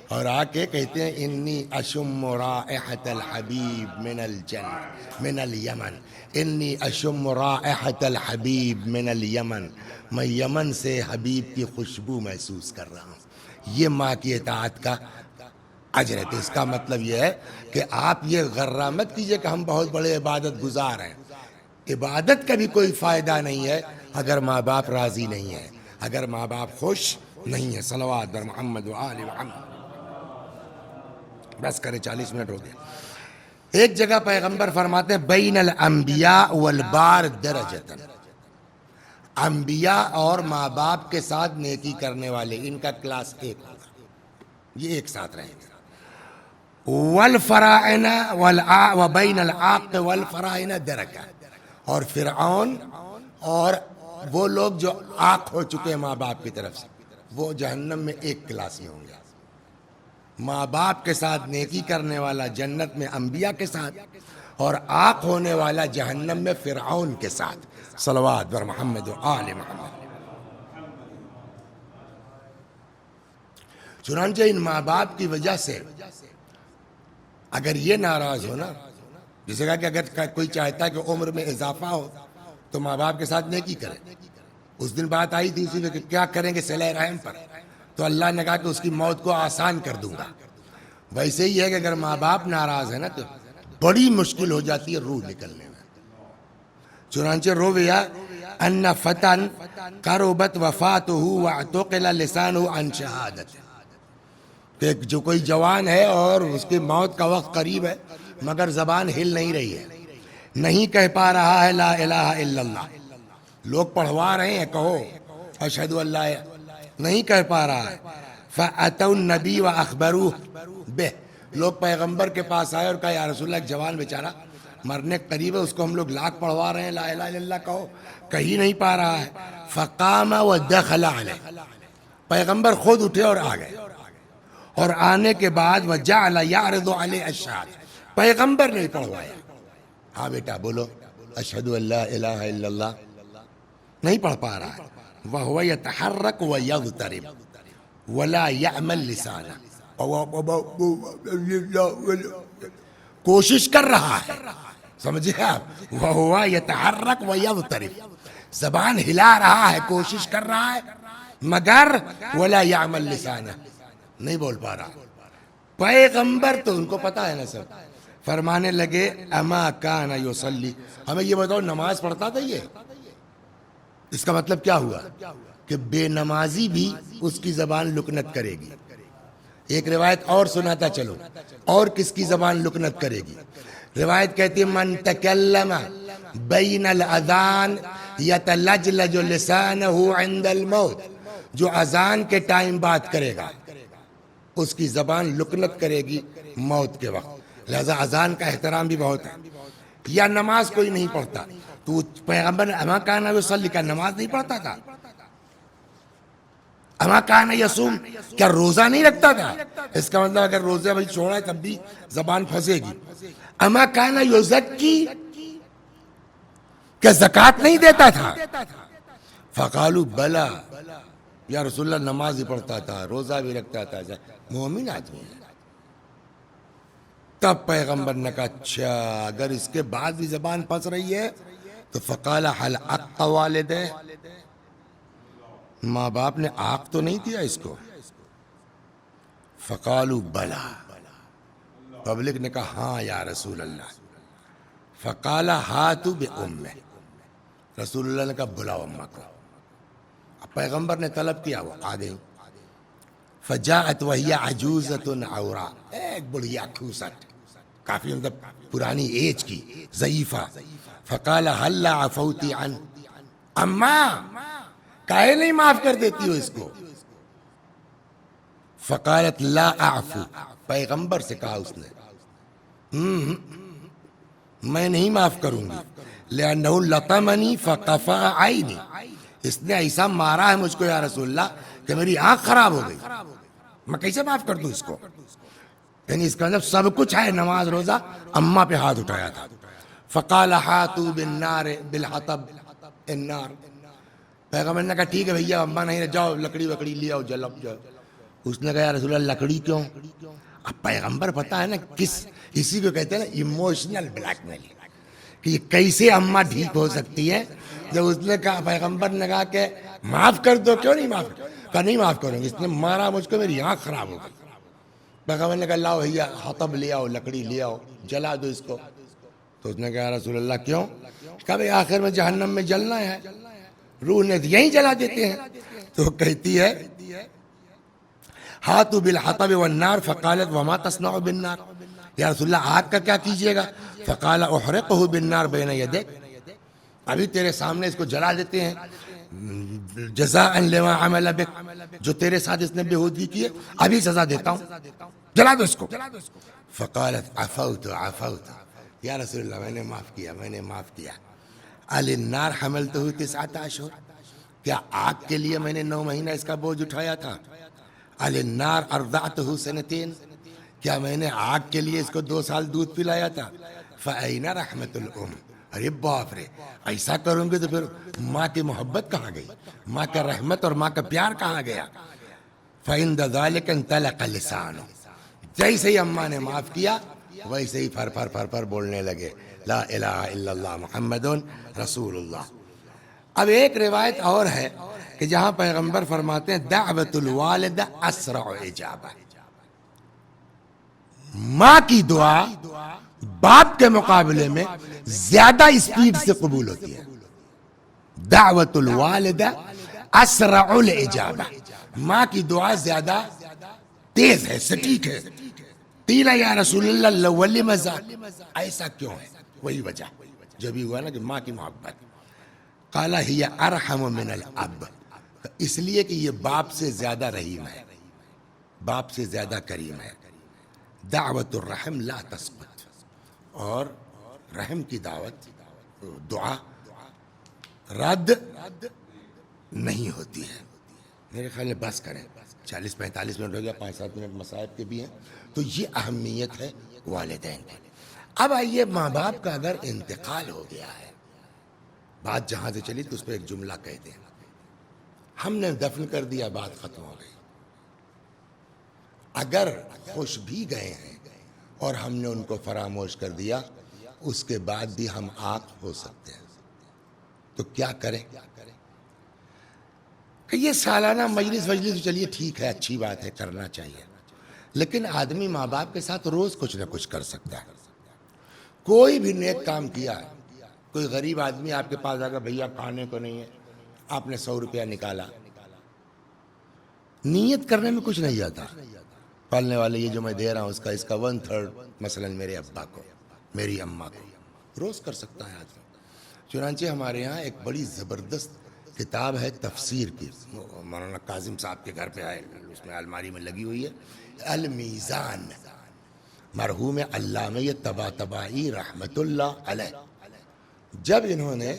[SPEAKER 5] اور آ کے کہتے ہیں انی اشم رائحۃ الحبیب من الجنہ من الیمن، انی اشم رائحۃ الحبیب من الیمن، میں یمن سے حبیب کی خوشبو محسوس کر رہا ہوں. یہ ماں کی اطاعت کا اجر ہے. تو اس کا مطلب یہ ہے کہ آپ یہ غرہ مت کیجئے کہ ہم بہت بڑے عبادت گزار ہیں. عبادت کا بھی کوئی فائدہ نہیں ہے اگر ماں باپ راضی نہیں ہے، اگر ماں باپ خوش نہیں ہے. صلوات بر محمد و آل محمد. بس کرے، 40 منٹ ہو گئے. ایک جگہ پیغمبر فرماتے ہیں بین الانبیاء والبار درجتن، انبیاء اور ماں باپ کے ساتھ نیکی کرنے والے ان کا کلاس ایک ہوگا، یہ ایک ساتھ رہیں گے۔ والفرائن وبین العاق والفرائن درجہ، اور فرعون اور وہ لوگ جو عاق ہو چکے ہیں ماں باپ کی طرف سے، وہ جہنم میں ایک کلاس میں ہوں گے۔ ماں باپ کے ساتھ نیکی کرنے والا جنت میں انبیاء کے ساتھ، اور عاق ہونے والا جہنم میں فرعون کے ساتھ۔ صلوات بر محمد و آل محمد۔ چنانچہ ان ماں باپ کی وجہ سے اگر یہ ناراض ہو نا، جسے کہا کہ اگر کوئی چاہتا ہے کہ عمر میں اضافہ ہو تو ماں باپ کے ساتھ نیکی کرے۔ اس دن بات آئی تھی اسی میں کہ کیا کریں گے صلہ رحم پر، تو اللہ نے کہا کہ اس کی موت کو آسان کر دوں گا۔ ویسے ہی ہے کہ اگر ماں باپ ناراض ہے نا تو بڑی مشکل ہو جاتی ہے روح نکلنے میں۔ چنانچہ رویا ان فتن قربت وفاتہ واعتقل لسانہ عن شہادت، کہ جو کوئی جوان ہے اور اس کی موت کا وقت قریب ہے مگر زبان ہل نہیں رہی ہے، نہیں کہہ پا رہا ہے لا الہ الا اللہ، لوگ پڑھوا رہے ہیں کہو اشہد ان لا، نہیں کہہ پا رہا ہے۔ فأتوا النبی وأخبروه به، لوگ پیغمبر کے پاس آئے اور کہا یا رسول اللہ ایک جوان بیچارہ مرنے قریب ہے، اس کو ہم لوگ لاکھ پڑھوا رہے ہیں لا الہ الا اللہ کہو، کہیں نہیں پا رہا ہے۔ فقام ودخل علیہ، پیغمبر خود اٹھے اور آ گئے، اور آنے کے بعد وجعل یعرض علیہ الشہادہ، پیغمبر نے پڑھوایا، ہاں بیٹا بولو اشہد ان لا الہ الا اللہ، نہیں پڑھ پا رہا ہے۔ وَهُوَ يَتَحَرَّكُ وَيَغْتَرِبُ وَلَا يَعْمَلْ لِسَانَهُ، کوشش کر رہا ہے، سمجھے آپ، وَهُوَ يَتَحَرَّكُ وَيَغْتَرِبُ، زبان ہلا رہا ہے، کوشش کر رہا ہے، مگر وَلَا يَعْمَلْ لِسَانَهُ، نہیں بول پا رہا۔ پیغمبر تو ان کو پتا ہے نا سب، فرمانے لگے اما کان یصلی، ہمیں یہ بتاؤ نماز پڑھتا تھا یہ؟ اس کا مطلب کیا ہوا کہ بے نمازی بھی اس کی زبان لکنت کرے گی۔ ایک روایت اور سناتا چلو، اور کس کی زبان لکنت کرے گی؟ روایت کہتی ہے من تکلم بین الاذان یتلجلج لسانہ عند الموت، جو اذان کے ٹائم بات کرے گا اس کی زبان لکنت کرے گی موت کے وقت۔ لہذا اذان کا احترام بھی بہت ہے۔ یا نماز کوئی نہیں پڑھتا تو پیغمبر نے اما کان یصلی کا نماز نہیں پڑھتا تھا؟ اما کان یصوم، کیا روزہ نہیں رکھتا تھا؟ اس کا مطلب اگر روزہ بھائی چھوڑا ہے تب بھی زبان پھنسے گی۔ اما کان یزکی، کیا زکوٰۃ نہیں دیتا تھا؟ فقالوا بلا، یا رسول اللہ نماز بھی پڑھتا تھا، روزہ بھی رکھتا تھا، مومن آدمی ہے۔ تب پیغمبر نے کہا اچھا اگر اس کے بعد بھی زبان پھنس رہی ہے تو فقال هل عق والدہ، ماں باپ نے عاق تو نہیں دیا اس کو؟ فقالوا بلا، پبلک نے کہا ہاں یا رسول اللہ۔ فقال ہاتوا بأمہ، رسول اللہ نے کہا بلاؤ اماں کو۔ اب پیغمبر نے طلب کیا، وہ آ گئی۔ فجاءت وہی عجوزۃ عوراء، ایک بڑھیا کھوسٹ، کافی مطلب پرانی ایج کی، ضعیفہ۔ فقال هل عفوت عنہ، اماں کاہے نہیں معاف کر دیتی ہو اس کو؟ فقالت لا اعفو، پیغمبر سے کہا اس نے میں نہیں معاف کروں گی، لأنہ لطمنی فقفع عینی، اس نے ایسا مارا ہے مجھ کو یا رسول اللہ کہ میری آنکھ خراب ہو گئی، میں کیسے معاف کر دوں اس کو؟ یعنی اس کا مطلب سب کچھ ہے، نماز روزہ، اماں پہ ہاتھ اٹھایا تھا۔ فقال ہاتوا بالنار بالحطب النار، پیغمبر نے کہا ٹھیک ہے بھیا اماں نہیں، جاؤ لکڑی وکڑی لے آؤ جلاؤ جاؤ۔ اس نے کہا یا رسول اللہ لکڑی کیوں؟ اب پیغمبر پتا ہے نا اسی کو کہتے ہیں نا ایموشنل بلیک میل، کہ یہ کیسے اماں ٹھیک ہو سکتی ہے؟ جب اس نے کہا پیغمبر نے کہا کہ معاف کر دو، کیوں نہیں معاف؟ کہا نہیں معاف کروں گی، اس نے مارا مجھ کو، میری آنکھ خراب ہو گئی۔ پیغمبر نے کہا لاؤ بھیا حطب لے آؤ، لکڑی لے آؤ، جلا دو اس کو۔ تو اس نے کہا رسول اللہ کیوں؟ کہا بھائی آخر میں جہنم میں جلنا ہے، روح نے یہیں جلا دیتے ہیں۔ تو کہتی ہے ہاتوا بالحطب والنار، فقالت وما تصنع بالنار، یا رسول اللہ آگ کا کیا کیجئے گا؟ فقال احرقہ بالنار بین یدیک، ابھی تیرے سامنے اس کو جلا دیتے ہیں، جزاء لما عمل بک، جو تیرے ساتھ اس نے بےہودگی کی ہے ابھی سزا دیتا ہوں، جلا دو اس کو۔ فقالت عفوت عفوت، یا رسول اللہ میں نے معاف کیا، میں نے معاف کیا۔ علی النار حملتہ 9 اشہر، کیا آگ کے لیے میں نے 9 مہینہ اس کا بوجھ اٹھایا تھا؟ علی النار ارضعتہ 2 کیا میں نے آگ کے لیے اس کو 2 سال دودھ پلایا تھا؟ فأین رحمت الام، ارے باپ رے، ایسا کروں گے تو پھر ماں کی محبت کہاں گئی، ماں کا رحمت اور ماں کا پیار کہاں گیا؟ فعند ذلک انطلق لسانہ، جیسے ہی اماں نے معاف کیا ویسے ہی پھر پھر پھر پھر بولنے لگے لا الہ الا اللہ محمد رسول اللہ۔ اب ایک روایت اور ہے کہ جہاں پیغمبر فرماتے ہیں دعوت الوالد اسرع اجابہ، ماں کی دعا باپ کے مقابلے میں زیادہ اسپیڈ سے قبول ہوتی ہے۔ دعوت الوالد اسرع الاجابہ، ماں کی دعا زیادہ تیز ہے، سٹیک ہے۔ قیل یا رسول اللہ ولم ذاک، ایسا کیوں ہے؟ وہی وجہ جو بھی ہوا نا کہ ماں کی محبت۔ قال ہی ارحم من الاب، اس لیے کہ یہ باپ سے زیادہ رحیم ہے، باپ سے زیادہ کریم ہے۔ دعوت الرحم لا تسقط، اور رحم کی دعوت دعا رد نہیں ہوتی ہے۔ میرے خیال میں بس کریں، 40-45 منٹ ہو گیا، 5-7 منٹ مصائب کے بھی ہیں، تو یہ اہمیت ہے والدین کی۔ اب آئیے، ماں باپ کا اگر انتقال ہو گیا ہے، بات جہاں سے چلی تو اس پہ ایک جملہ کہہ دیں، ہم نے دفن کر دیا، بات ختم ہو گئی۔ اگر خوش بھی گئے ہیں اور ہم نے ان کو فراموش کر دیا، اس کے بعد بھی ہم آنکھ ہو سکتے ہیں، تو کیا کریں؟ کہ یہ سالانہ مجلس وجلس چلیے ٹھیک ہے، اچھی بات ہے، کرنا چاہیے، لیکن آدمی ماں باپ کے ساتھ روز کچھ نہ کچھ کر سکتا ہے۔ کوئی بھی نیک کام کیا، کوئی غریب آدمی آپ کے پاس آ گیا، بھیا کھانے کو نہیں ہے، آپ نے 100 روپیہ نکالا، نیت کرنے میں کچھ نہیں جاتا، پالنے والے یہ جو میں دے رہا ہوں اس کا 1/3 مثلا میرے ابا کو، میری اماں کو، روز کر سکتا ہے آدمی۔ چنانچہ ہمارے ہاں ایک بڑی زبردست کتاب ہے تفسیر کی، مولانا کاظم صاحب کے گھر پہ آئے، اس میں الماری میں لگی ہوئی ہے، المیزان، مرحوم علامہ طباطبائی رحمت اللہ علیہ۔ جب انہوں نے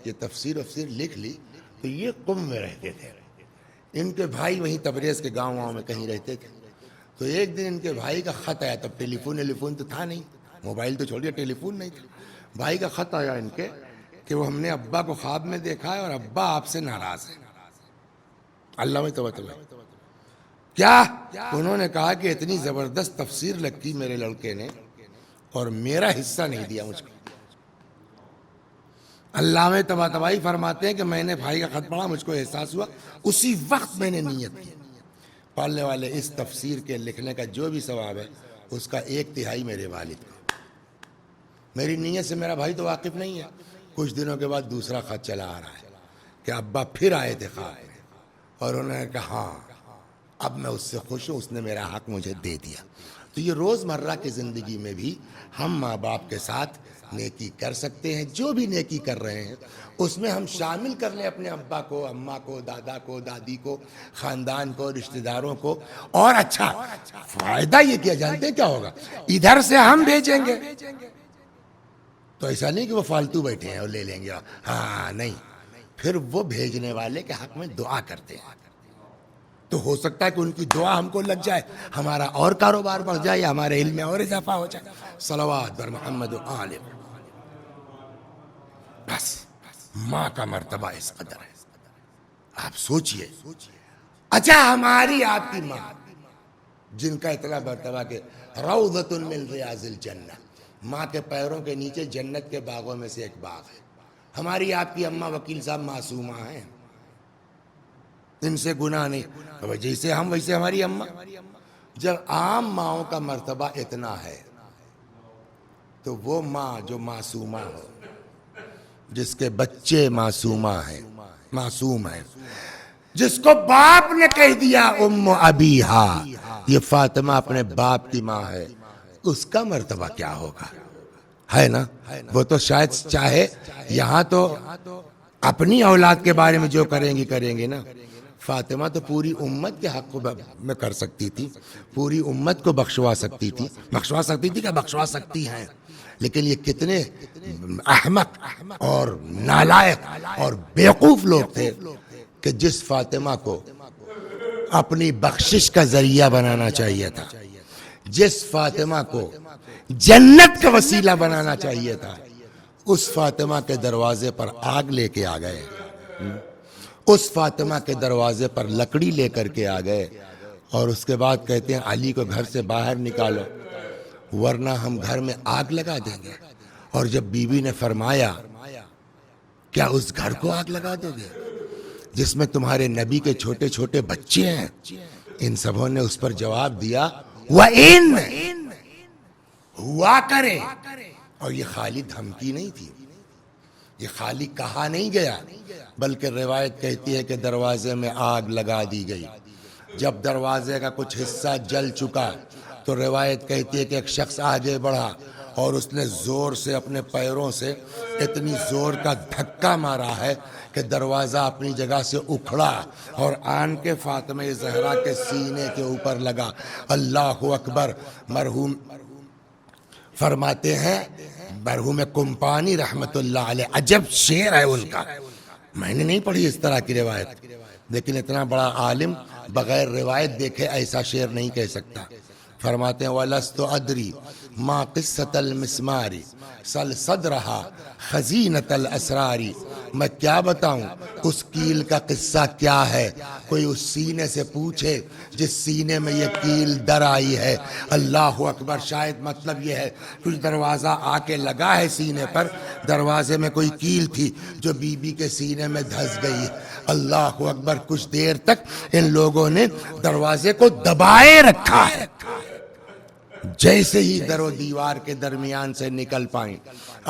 [SPEAKER 5] یہ تفسیر لکھ لی تو یہ قم میں رہتے تھے، ان کے بھائی وہیں تبریز کے گاؤں میں کہیں رہتے تھے، تو ایک دن ان کے بھائی کا خط آیا، تب ٹیلی فون تو تھا نہیں، موبائل تو چھوڑیے ٹیلی فون نہیں تھا، بھائی کا خط آیا ان کے کہ وہ ہم نے ابا کو خواب میں دیکھا ہے اور ابا آپ سے ناراض ہے۔ علامہ طباطبائی کیا؟ انہوں نے کہا کہ اتنی زبردست تفسیر لگتی میرے لڑکے نے اور میرا حصہ نہیں دیا مجھ کو۔ علامہ طباطبائی فرماتے ہیں کہ میں نے بھائی کا خط پڑھا، مجھ کو احساس ہوا، اسی وقت میں نے نیت کی، پالنے والے اس تفسیر کے لکھنے کا جو بھی ثواب ہے اس کا 1/3 میرے والد کو۔ میری نیت سے میرا بھائی تو واقف نہیں ہے۔ کچھ دنوں کے بعد دوسرا خط چلا آ رہا ہے کہ ابا پھر آئے تھے خواب میں اور انہوں نے کہا ہاں اب میں اس سے خوش ہوں، اس نے میرا حق مجھے دے دیا۔ تو یہ روزمرہ کی زندگی میں بھی ہم ماں باپ کے ساتھ نیکی کر سکتے ہیں، جو بھی نیکی کر رہے ہیں اس میں ہم شامل کر لیں اپنے ابا کو، اماں کو، دادا کو، دادی کو، خاندان کو، رشتہ داروں کو، اور اچھا فائدہ یہ کیا جانتے ہیں کیا ہوگا؟ ادھر سے ہم بھیجیں گے تو ایسا نہیں کہ وہ فالتو بیٹھے ہیں اور لے لیں گے، ہاں نہیں، پھر وہ بھیجنے والے کے حق میں دعا کرتے ہیں، تو ہو سکتا ہے کہ ان کی دعا ہم کو لگ جائے، ہمارا اور کاروبار بڑھ جائے یا ہمارے علم میں اور اضافہ ہو جائے۔ صلوات بر محمد و آل۔ بس ماں کا مرتبہ اس قدر ہے، آپ سوچئے۔ اچھا ہماری آپ کی ماں جن کا اتنا مرتبہ کہ روضۃ من ریاض الجنہ، ماں کے پیروں کے نیچے جنت کے باغوں میں سے ایک باغ ہے۔ ہماری آپ کی اماں وکیل صاحب معصومہ ہیں، ان سے گناہ نہیں، جیسے ہم ویسے ہماری اماں۔ جب عام ماؤں کا مرتبہ اتنا ہے تو وہ ماں جو معصومہ ہو، جس کے بچے معصوم ہیں، جس کو باپ نے کہہ دیا ام ابیہا، یہ فاطمہ اپنے باپ کی ماں ہے، اس کا مرتبہ کیا ہوگا؟ ہے نا؟ وہ تو شاید چاہے یہاں تو اپنی اولاد کے بارے میں جو کریں گی نا. فاطمہ تو پوری امت کے حق میں کر سکتی تھی، پوری امت کو بخشوا سکتی تھی کہ بخشوا سکتی ہیں. لیکن یہ کتنے احمق اور نالائق اور بیوقوف لوگ تھے کہ جس فاطمہ کو اپنی بخشش کا ذریعہ بنانا چاہیے تھا، جس فاطمہ کو جنت کا وسیلہ بنانا چاہیے تھا، اس فاطمہ کے دروازے پر آگ لے کے آ گئے، اس فاطمہ کے دروازے پر لکڑی لے کر کے آ گئے. اور اس کے بعد کہتے ہیں علی کو گھر سے باہر نکالو ورنہ ہم گھر میں آگ لگا دیں گے. اور جب بیوی نے فرمایا کیا اس گھر کو آگ لگا دو گے جس میں تمہارے نبی کے چھوٹے چھوٹے بچے ہیں؟ ان سبوں نے اس پر جواب دیا وَإِن ہوا کرے. اور یہ خالی دھمکی نہیں تھی، یہ خالی کہا نہیں گیا، بلکہ روایت کہتی ہے کہ دروازے میں آگ لگا دی گئی. جب دروازے کا کچھ حصہ جل چکا تو روایت کہتی ہے کہ ایک شخص آگے بڑھا اور اس نے زور سے اپنے پیروں سے اتنی زور کا دھکا مارا ہے کہ دروازہ اپنی جگہ سے اکھڑا اور آن کے فاطمہ زہرا کے سینے کے اوپر لگا. اللہ اکبر. مرحوم فرماتے ہیں، مرحوم کمپانی رحمت اللہ علیہ، عجب شعر ہے ان کا، میں نے نہیں پڑھی اس طرح کی روایت، لیکن اتنا بڑا عالم بغیر روایت دیکھے ایسا شعر نہیں کہہ سکتا. فرماتے ہیں وَلَسْتُ أَدْرِي مَا قِصَّةَ الْمِسْمَارِ سَلْ صَدْرَهَا خَزِينَةَ الْأَسْرَارِ. میں کیا بتاؤں اس کیل کا قصہ کیا ہے، کوئی اس سینے سے پوچھے جس سینے میں یہ کیل در آئی ہے. اللہ اکبر. شاید مطلب یہ ہے کچھ دروازہ آ کے لگا ہے سینے پر، دروازے میں کوئی کیل تھی جو بی بی کے سینے میں دھس گئی. اللہ اکبر. کچھ دیر تک ان لوگوں نے دروازے کو دبائے رکھا ہے، جیسے ہی در و دیوار کے درمیان سے نکل پائیں.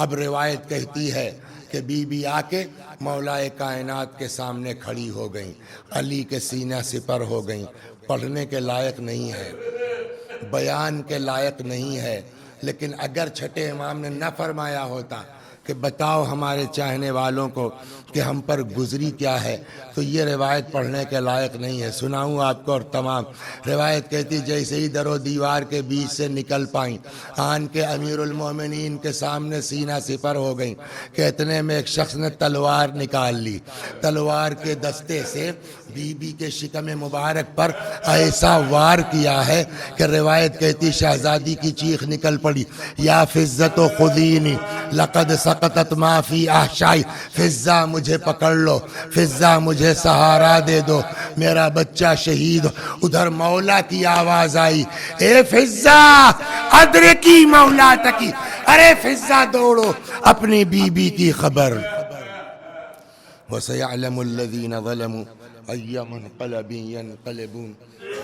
[SPEAKER 5] اب روایت کہتی ہے کہ بی بی آ کے مولا کائنات کے سامنے کھڑی ہو گئیں، علی کے سینہ سپر ہو گئیں. پڑھنے کے لائق نہیں ہے، بیان کے لائق نہیں ہے، لیکن اگر چھٹے امام نے نہ فرمایا ہوتا کہ بتاؤ ہمارے چاہنے والوں کو کہ ہم پر گزری کیا ہے، تو یہ روایت پڑھنے کے لائق نہیں ہے. سناؤں آپ کو اور تمام. روایت کہتی جیسے ہی در و دیوار کے بیچ سے نکل پائیں، آن کے امیر المومنین کے سامنے سینہ سپر ہو گئیں کہ اتنے میں ایک شخص نے تلوار نکال لی. تلوار کے دستے سے بی بی کے شکم مبارک پر ایسا وار کیا ہے کہ روایت کہتی شہزادی کی چیخ نکل پڑی یا فزت و خذینی لقد سقطت ما فی احشائی. فضا مجھے پکڑ لو، فضا مجھے سہارا دے دو، میرا بچہ شہید. ادھر مولا کی آواز آئی اے فضا ادرکی مولا تکی. ارے فضا دوڑو اپنی بی بی کی خبر. وَسَيَعْلَمُ الَّذِينَ ظَلَمُوا أَيَّ مُنْقَلَبٍ يَنْقَلِبُونَ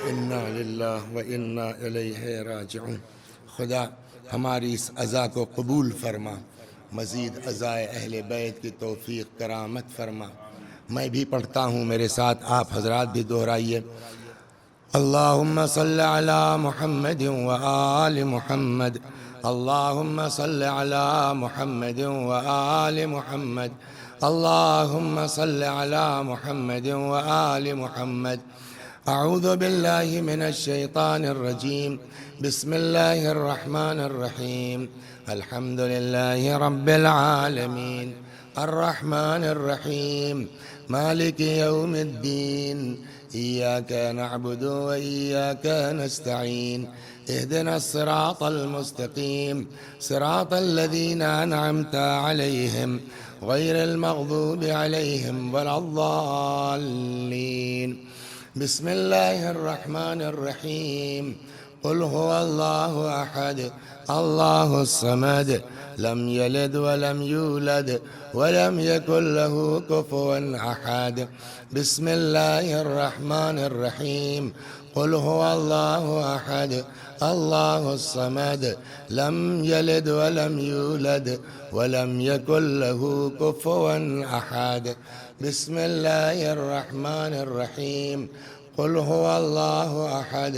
[SPEAKER 5] إِنَّا لِلَّهِ وَإِنَّا إِلَيْهِ راجعون. خدا ہماری اس عزا کو قبول فرما، مزید عزائے اہل بیت کی توفیق کرامت فرما. میں بھی پڑھتا ہوں، میرے ساتھ آپ حضرات بھی دہرائیے. اللہم صل علی محمد وآل محمد، اللہم صل علی محمد وآل محمد، اللہم صل علی محمد وآل محمد. اعوذ باللہ من الشیطان الرجیم. بسم اللہ الرحمن الرحیم. الحمد للہ رب العالمین الرحمن الرحیم مالک یوم الدین. ایاک نعبد و ایاک نستعین. اهدنا الصراط المستقیم صراط الذین انعمت علیہم غیر المغضوب علیہم ولا الضالین. بسم اللہ الرحمن الرحیم. قل هو اللہ احد اللہ الصمد لم یلد ولم یولد ولم یکن له کفوا احد. بسم اللہ الرحمن الرحیم. قل هو اللہ احد اللہ الصمد لم یلد ولم یولد ولم یکن له کفوا احد. بسم اللہ الرحمن الرحیم. قل هو اللہ احد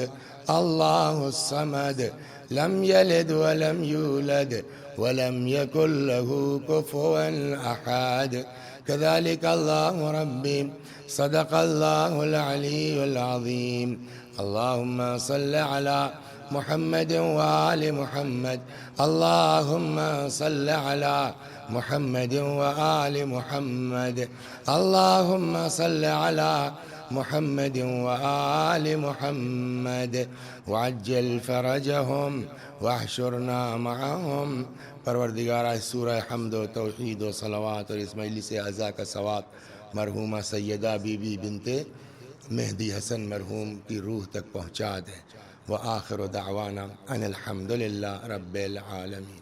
[SPEAKER 5] اللہ الصمد لم يلد ولم يولد ولم يكن له كفوا أحد. كذلك الله ربي صدق الله العلي العظيم. اللهم صل على محمد وآل محمد. اللهم صل على محمد وآل محمد. اللهم صل على محمد وآل محمد وعجل فرجهم واحشرنا معهم. پروردگارہ اس سورہ حمد و توحید و صلوات اور اس مجلس عزا کا ثواب مرحومہ سیدہ بی بی بنت مہدی حسن مرحوم کی روح تک پہنچا دے. وآخر دعوانا ان الحمد للہ رب العالمین.